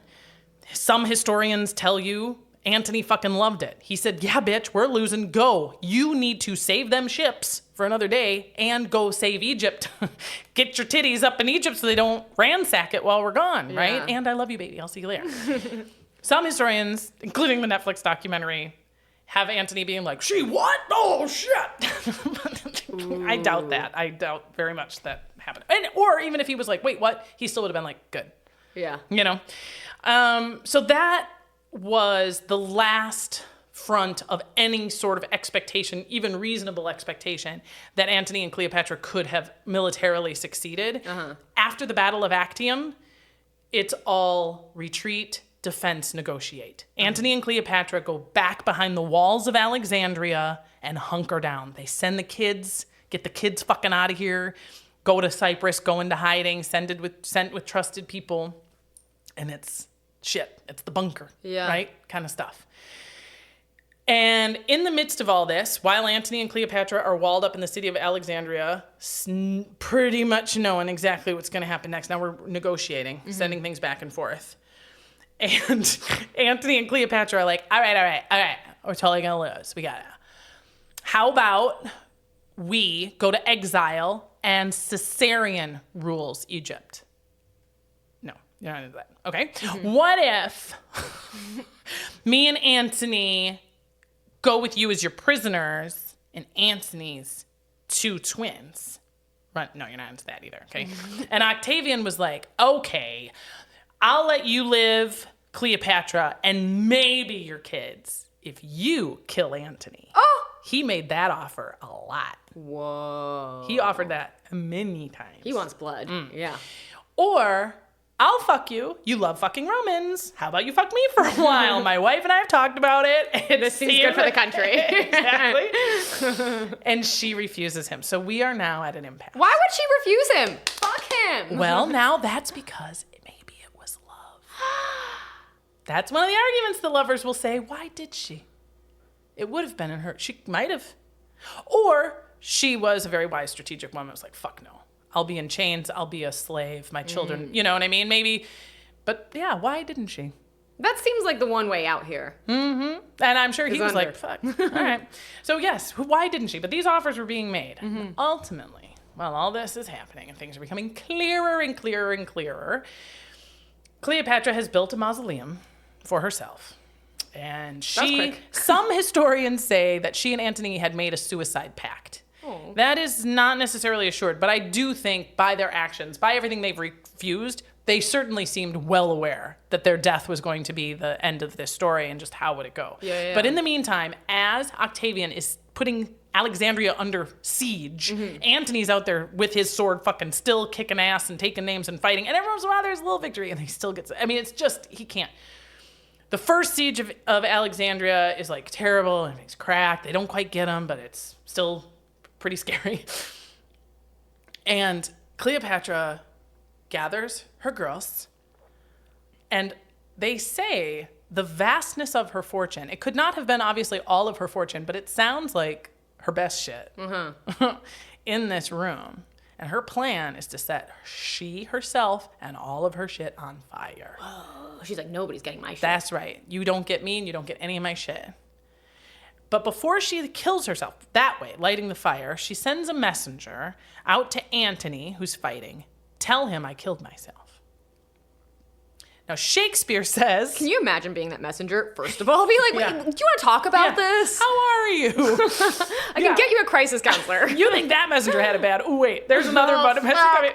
Some historians tell you Antony fucking loved it. He said, yeah, bitch, we're losing. Go. You need to save them ships for another day and go save Egypt. Get your titties up in Egypt so they don't ransack it while we're gone, right? And I love you, baby. I'll see you later. Some historians, including the Netflix documentary, have Antony being like, she what? Oh, shit. I doubt that. I doubt very much that happened. Or even if he was like, wait, what? He still would have been like, good. Yeah. You know? So that was the last front of any sort of expectation, even reasonable expectation, that Antony and Cleopatra could have militarily succeeded. After the Battle of Actium, it's all retreat, defense, negotiate. Antony and Cleopatra go back behind the walls of Alexandria and hunker down. They send the kids, get the kids fucking out of here, go to Cyprus, go into hiding, sent with trusted people, and it's shit. It's the bunker, right? Kind of stuff. And in the midst of all this, while Antony and Cleopatra are walled up in the city of Alexandria, pretty much knowing exactly what's going to happen next. Now we're negotiating, sending things back and forth. And Antony and Cleopatra are like, all right. We're totally going to lose. We got it. How about we go to exile and Caesarion rules Egypt? No, you're not into that. Okay. What if me and Antony go with you as your prisoners and Antony's 2 twins? Right? No, you're not into that either. Okay. And Octavian was like, okay, I'll let you live, Cleopatra, and maybe your kids if you kill Antony. Oh! He made that offer a lot. Whoa. He offered that many times. He wants blood. Yeah. Or I'll fuck you. You love fucking Romans. How about you fuck me for a while? My wife and I have talked about it. This seems good for the country. Exactly. And she refuses him. So we are now at an impasse. Why would she refuse him? Fuck him. Well, now that's because maybe it was love. That's one of the arguments the lovers will say. Why did she? It would have been in her. She might have. Or she was a very wise, strategic woman. It was like, fuck no. I'll be in chains. I'll be a slave. My children, you know what I mean? Maybe. But yeah, why didn't she? That seems like the one way out here. And I'm sure he was like, fuck. All right. So yes, why didn't she? But these offers were being made. Ultimately, while all this is happening and things are becoming clearer and clearer and clearer, Cleopatra has built a mausoleum for herself. And some historians say that she and Antony had made a suicide pact. Oh. That is not necessarily assured, but I do think by their actions, by everything they've refused, they certainly seemed well aware that their death was going to be the end of this story and just how would it go. Yeah. But in the meantime, as Octavian is putting Alexandria under siege, Antony's out there with his sword fucking still kicking ass and taking names and fighting, and everyone's like, wow, there's a little victory, and he still gets it. I mean, it's just, he can't. The first siege of Alexandria is like terrible and it's cracked. They don't quite get him, but it's still pretty scary. And Cleopatra gathers her girls, and they say the vastness of her fortune. It could not have been obviously all of her fortune, but it sounds like her best shit in this room. And her plan is to set she herself and all of her shit on fire. Whoa. She's like, nobody's getting my shit. That's right. You don't get me and you don't get any of my shit. But before she kills herself that way, lighting the fire, she sends a messenger out to Antony, who's fighting. Tell him I killed myself. Now, Shakespeare says... Can you imagine being that messenger? First of all, be like, do you want to talk about this? How are you? I can get you a crisis counselor. You think that messenger had a bad... Oh, wait, there's another messenger coming.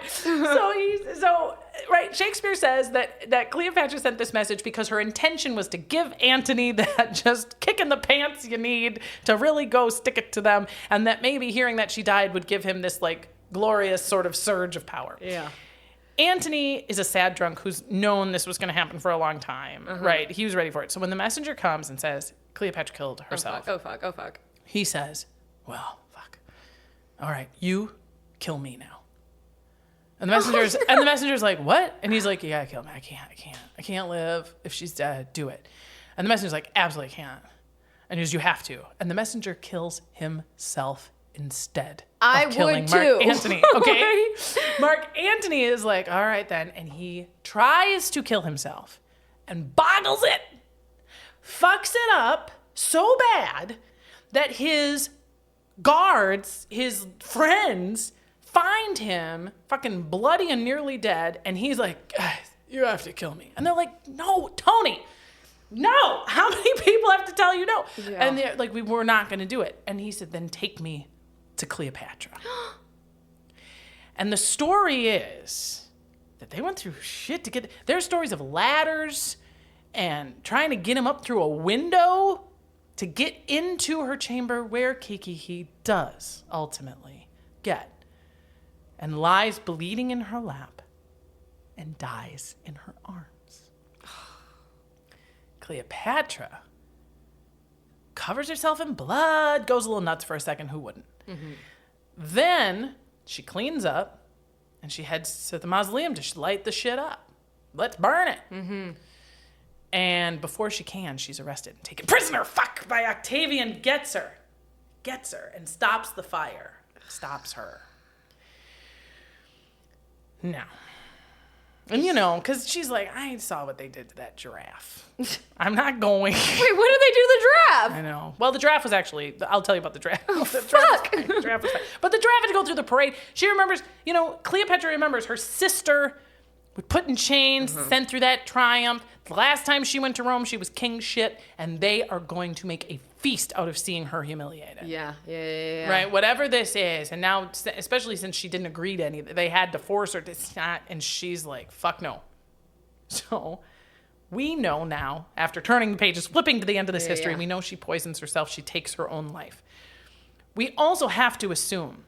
So, right, Shakespeare says that Cleopatra sent this message because her intention was to give Antony that just kick in the pants you need to really go stick it to them, and that maybe hearing that she died would give him this, like, glorious sort of surge of power. Yeah. Antony is a sad drunk who's known this was going to happen for a long time, right? He was ready for it. So when the messenger comes and says, Cleopatra killed herself. Oh, fuck. He says, well, fuck. All right, you kill me now. And the messenger's like, what? And he's like, yeah, kill me. I can't live. If she's dead, do it. And the messenger's like, absolutely can't. And he goes, you have to. And the messenger kills himself instead of killing Mark Antony. Okay? Mark Antony is like, all right then. And he tries to kill himself and boggles it. Fucks it up so bad that his guards, his friends, find him fucking bloody and nearly dead. And he's like, guys, you have to kill me. And they're like, no, Tony, no. How many people have to tell you no? Yeah. And they're like, we're not going to do it. And he said, then take me to Cleopatra. And the story is that they went through shit to get... There's stories of ladders and trying to get him up through a window to get into her chamber, where Kiki he does ultimately get, and lies bleeding in her lap and dies in her arms. Cleopatra covers herself in blood, goes a little nuts for a second, who wouldn't? Then she cleans up and she heads to the mausoleum to light the shit up. Let's burn it. And before she can, she's arrested and taken prisoner. By Octavian, gets her, and stops the fire. Stops her. Now, and because she's like, I saw what they did to that giraffe. I'm not going. Wait, what did they do to the giraffe? I know. Well, the giraffe was actually, I'll tell you about the giraffe. Oh, The fuck. giraffe was fine. But the giraffe had to go through the parade. She remembers, Cleopatra remembers her sister was put in chains, sent through that triumph. The last time she went to Rome, she was king shit, and they are going to make a feast out of seeing her humiliated. Yeah. Right? Whatever this is. And now, especially since she didn't agree to any of it, they had to force her to not, and she's like, fuck no. So we know now, after turning the pages, flipping to the end of this history, we know she poisons herself. She takes her own life. We also have to assume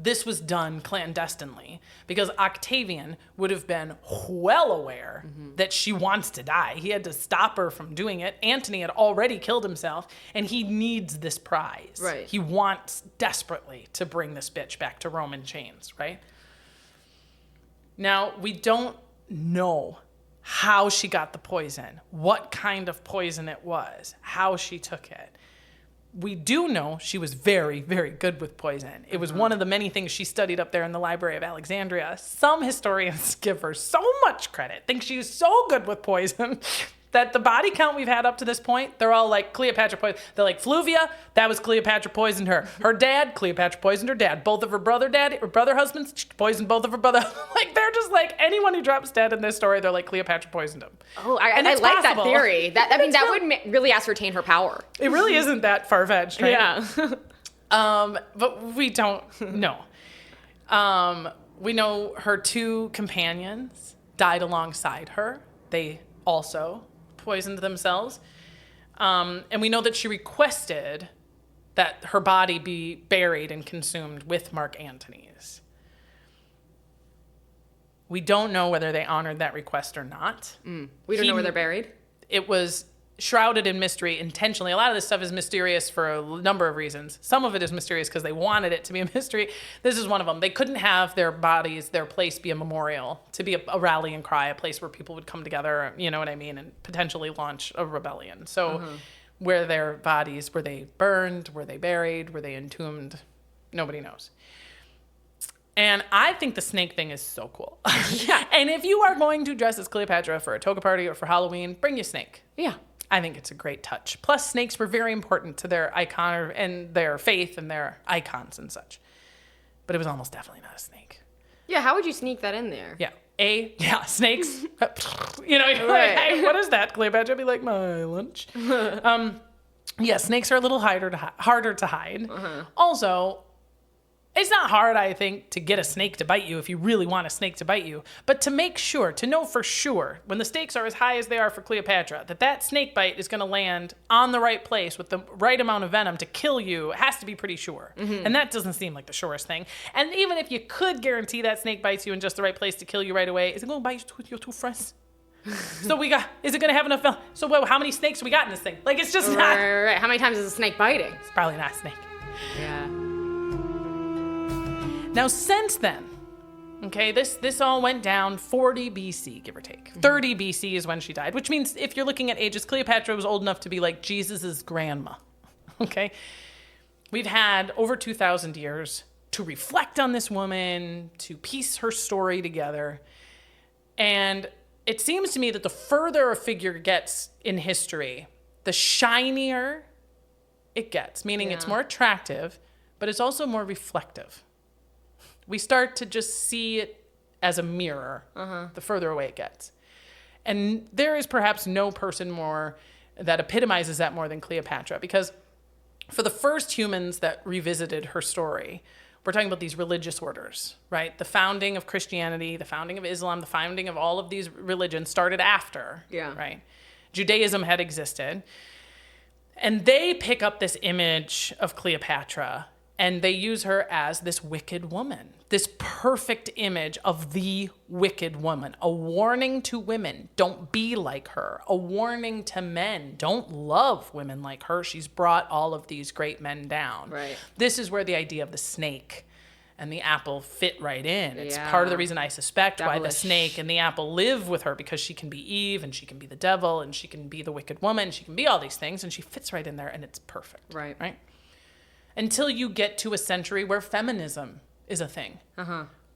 this was done clandestinely because Octavian would have been well aware that she wants to die. He had to stop her from doing it. Antony had already killed himself, and he needs this prize. Right. He wants desperately to bring this bitch back to Rome in chains, right? Now, we don't know how she got the poison, what kind of poison it was, how she took it. We do know she was very, very good with poison. It was one of the many things she studied up there in the Library of Alexandria. Some historians give her so much credit, think she's so good with poison, that the body count we've had up to this point, they're all like Cleopatra poisoned. They're like Fluvia, that was Cleopatra poisoned her. Her dad, Cleopatra poisoned her dad. Both of her brother husbands, she poisoned both of her brother. Like, they're just like, anyone who drops dead in this story, they're like, Cleopatra poisoned him. Oh, I like that theory. That would really ascertain her power. It really isn't that far-fetched, right? Yeah. But we don't know. We know her two companions died alongside her. They also poisoned themselves. And we know that she requested that her body be buried and consumed with Mark Antony's. We don't know whether they honored that request or not. We don't know where they're buried? It was shrouded in mystery intentionally. A lot of this stuff is mysterious for a number of reasons. Some of it is mysterious because they wanted it to be a mystery. This is one of them. They couldn't have their bodies, their place be a memorial, to be a rallying cry, a place where people would come together, you know what I mean, and potentially launch a rebellion. So where their bodies, were they burned? Were they buried? Were they entombed? Nobody knows. And I think the snake thing is so cool. Yeah. And if you are going to dress as Cleopatra for a toga party or for Halloween, bring your snake. Yeah. I think it's a great touch. Plus, snakes were very important to their icon and their faith and their icons and such. But it was almost definitely not a snake. Yeah, how would you sneak that in there? Yeah. Snakes. You're Right. like, hey, what is that? Cleopatra be like, my lunch. Yeah, snakes are a little harder to hide. Also, it's not hard, I think, to get a snake to bite you if you really want a snake to bite you. But to make sure, to know for sure, when the stakes are as high as they are for Cleopatra, that snake bite is going to land on the right place with the right amount of venom to kill you, it has to be pretty sure. And that doesn't seem like the surest thing. And even if you could guarantee that snake bites you in just the right place to kill you right away, is it going to bite your two friends? So is it going to have enough? So how many snakes we got in this thing? Like, it's just not. Right. How many times is a snake biting? It's probably not a snake. Yeah. Now, since then, okay, this all went down 40 BC, give or take. 30 BC is when she died, which means if you're looking at ages, Cleopatra was old enough to be like Jesus's grandma, okay? We've had over 2,000 years to reflect on this woman, to piece her story together, and it seems to me that the further a figure gets in history, the shinier it gets, meaning it's more attractive, but it's also more reflective. We start to just see it as a mirror the further away it gets. And there is perhaps no person more that epitomizes that more than Cleopatra, because for the first humans that revisited her story, we're talking about these religious orders, right? The founding of Christianity, the founding of Islam, the founding of all of these religions started after, right? Judaism had existed. And they pick up this image of Cleopatra and they use her as this wicked woman, this perfect image of the wicked woman, a warning to women, don't be like her, a warning to men, don't love women like her. She's brought all of these great men down. Right. This is where the idea of the snake and the apple fit right in. It's part of the reason I suspect why the snake and the apple live with her, because she can be Eve and she can be the devil and she can be the wicked woman. She can be all these things and she fits right in there and it's perfect. Right. Right? Until you get to a century where feminism is a thing.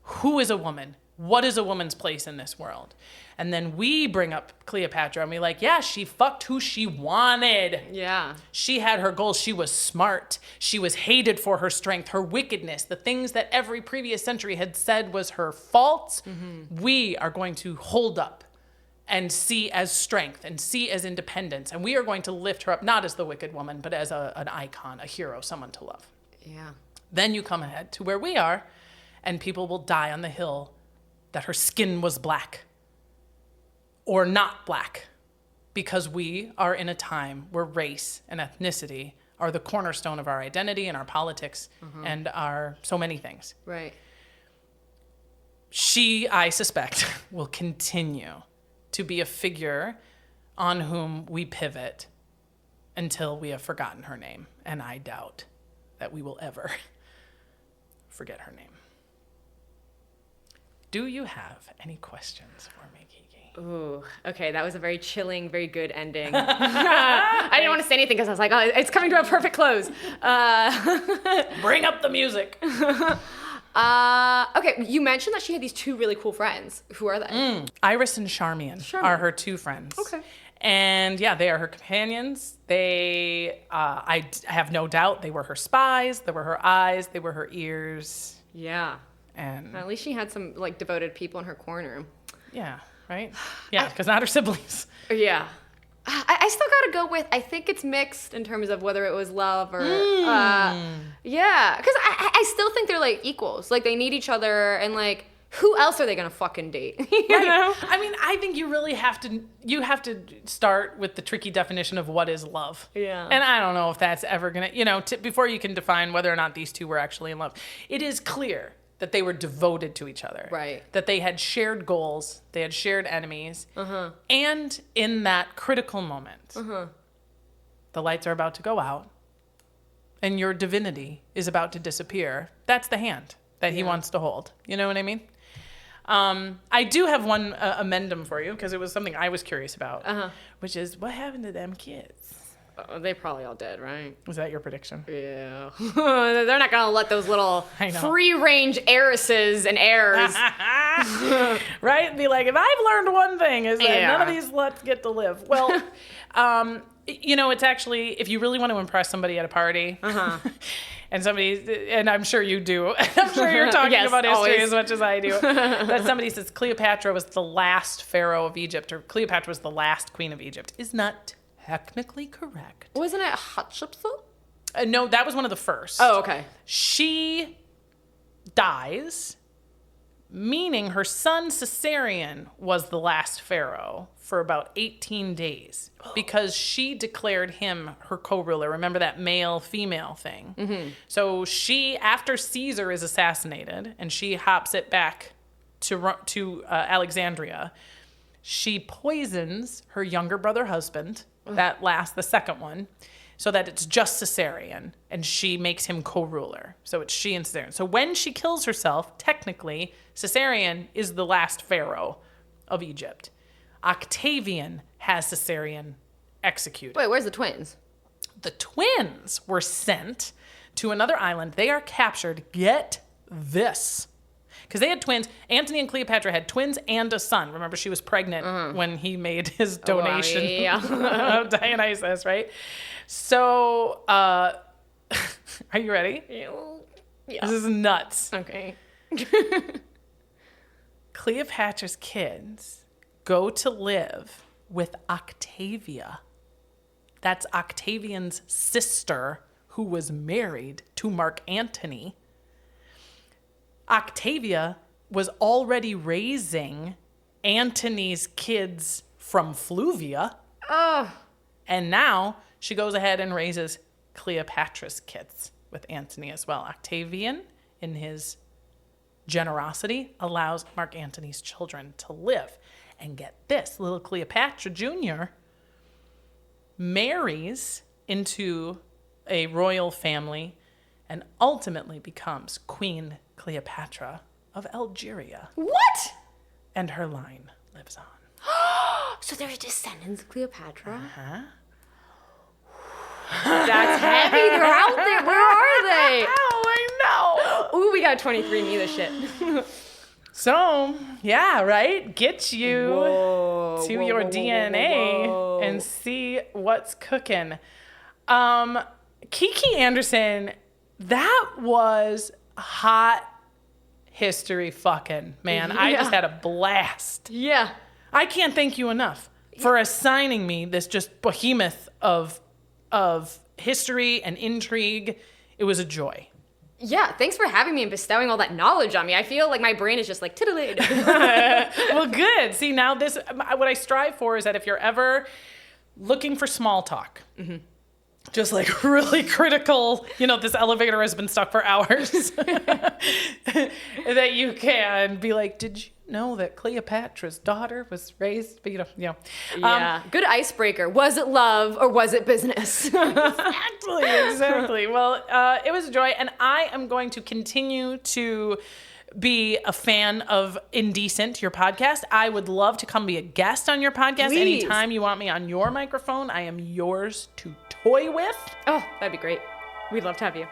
Who is a woman? What is a woman's place in this world? And then we bring up Cleopatra and we're like, yeah, she fucked who she wanted. Yeah. She had her goals. She was smart. She was hated for her strength, her wickedness, the things that every previous century had said was her faults. We are going to hold up and see as strength and see as independence. And we are going to lift her up, not as the wicked woman, but as an icon, a hero, someone to love. Yeah. Then you come ahead to where we are, and people will die on the hill that her skin was black or not black, because we are in a time where race and ethnicity are the cornerstone of our identity and our politics and our so many things. Right. She, I suspect, will continue to be a figure on whom we pivot until we have forgotten her name. And I doubt that we will ever forget her name. Do you have any questions for me, Kiki? Ooh, okay, that was a very chilling, very good ending. I didn't want to say anything because I was like, oh, it's coming to a perfect close. Bring up the music. Okay, you mentioned that she had these two really cool friends. Who are they? Iris and Charmian are her two friends. Okay. And yeah, they are her companions. They, I have no doubt, they were her spies. They were her eyes. They were her ears. Yeah. And At least she had some like devoted people in her corner. yeah, right? Yeah, because not her siblings. Yeah. I still gotta go with, I think it's mixed in terms of whether it was love or, yeah. Because I still think they're like equals. Like they need each other and like, who else are they gonna fucking date? you know? I mean, I think you really have to start with the tricky definition of what is love. Yeah. And I don't know if that's ever gonna, before you can define whether or not these two were actually in love. It is clear that they were devoted to each other. Right. That they had shared goals, they had shared enemies. And in that critical moment, the lights are about to go out and your divinity is about to disappear. That's the hand that he wants to hold. You know what I mean? I do have one amendum for you because it was something I was curious about, which is what happened to them kids? They probably all did, right? Was that your prediction? Yeah. They're not gonna let those little free-range heiresses and heirs. Right? Be like, if I've learned one thing is that none of these sluts get to live. Well, it's actually, if you really want to impress somebody at a party, and I'm sure you do, I'm sure you're talking about history as much as I do, that somebody says Cleopatra was the last pharaoh of Egypt, or Cleopatra was the last queen of Egypt, is not technically correct. Wasn't it Hatshepsut? No, that was one of the first. Oh, okay. She dies, meaning her son Caesarion was the last pharaoh for about 18 days because she declared him her co-ruler. Remember that male-female thing? So she, after Caesar is assassinated and she hops it back to Alexandria, she poisons her younger brother husband, the second one, so that it's just Caesarion, and she makes him co-ruler. So it's she and Caesarion. So when she kills herself, technically, Caesarion is the last pharaoh of Egypt. Octavian has Caesarion executed. Wait, where's the twins? The twins were sent to another island. They are captured. Get this. Because they had twins. Antony and Cleopatra had twins and a son. Remember, she was pregnant when he made his donation of Dionysus, right? So, are you ready? Yeah. This is nuts. Okay. Cleopatra's kids go to live with Octavia. That's Octavian's sister, who was married to Mark Antony. Octavia was already raising Antony's kids from Fluvia. Oh. And now she goes ahead and raises Cleopatra's kids with Antony as well. Octavian, in his generosity, allows Mark Antony's children to live. And get this, little Cleopatra Jr. marries into a royal family and ultimately becomes Queen Cleopatra of Algeria. What? And her line lives on. So they're descendants of Cleopatra? Huh? That's heavy. They're out there. Where are they? Oh, I know. Ooh, we got 23andMe this shit. So, yeah, right? Get you to your DNA and see what's cooking. Kiki Andersen, that was hot history fucking, man. I just had a blast. Yeah. I can't thank you enough for assigning me this just behemoth of history and intrigue. It was a joy. Yeah, thanks for having me and bestowing all that knowledge on me. I feel like my brain is just like titillated. Well, good. See, now this, what I strive for is that if you're ever looking for small talk, just like really critical, this elevator has been stuck for hours, that you can be like, did you know that Cleopatra's daughter was raised, Yeah. Good icebreaker. Was it love or was it business? Exactly. Well, it was a joy, and I am going to continue to be a fan of Indecent, your podcast. I would love to come be a guest on your podcast. Please. Anytime you want me on your microphone, I am yours to toy with. Oh, that'd be great. We'd love to have you.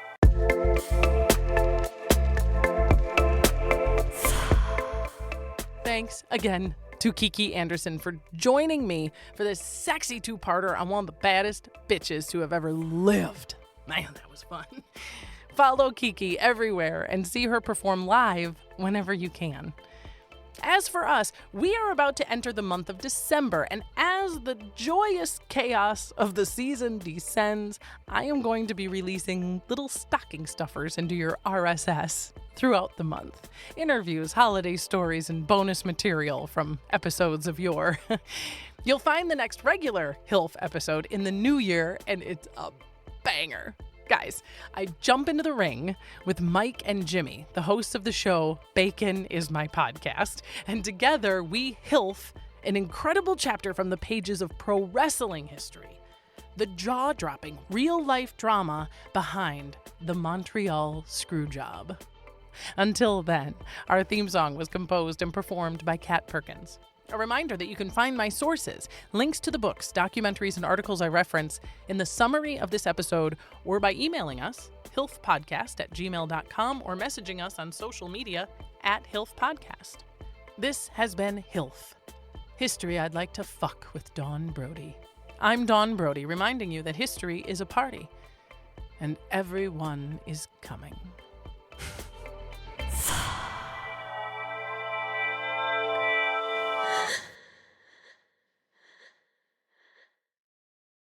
Thanks again to Kiki Andersen for joining me for this sexy two-parter on one of the baddest bitches to have ever lived. Man, that was fun. Follow Kiki everywhere and see her perform live whenever you can. As for us, we are about to enter the month of December, and as the joyous chaos of the season descends, I am going to be releasing little stocking stuffers into your RSS throughout the month. Interviews, holiday stories, and bonus material from episodes of yore. You'll find the next regular HILF episode in the new year, and it's a banger. Guys, I jump into the ring with Mike and Jimmy, the hosts of the show Bacon is My Podcast, and together we HILF an incredible chapter from the pages of pro wrestling history, the jaw-dropping real-life drama behind the Montreal Screwjob. Until then, our theme song was composed and performed by Kat Perkins. A reminder that you can find my sources, links to the books, documentaries, and articles I reference in the summary of this episode or by emailing us, hilfpodcast@gmail.com, or messaging us on social media @hilfpodcast. This has been HILF, History I'd Like to Fuck with Dawn Brody. I'm Dawn Brody, reminding you that history is a party, and everyone is coming.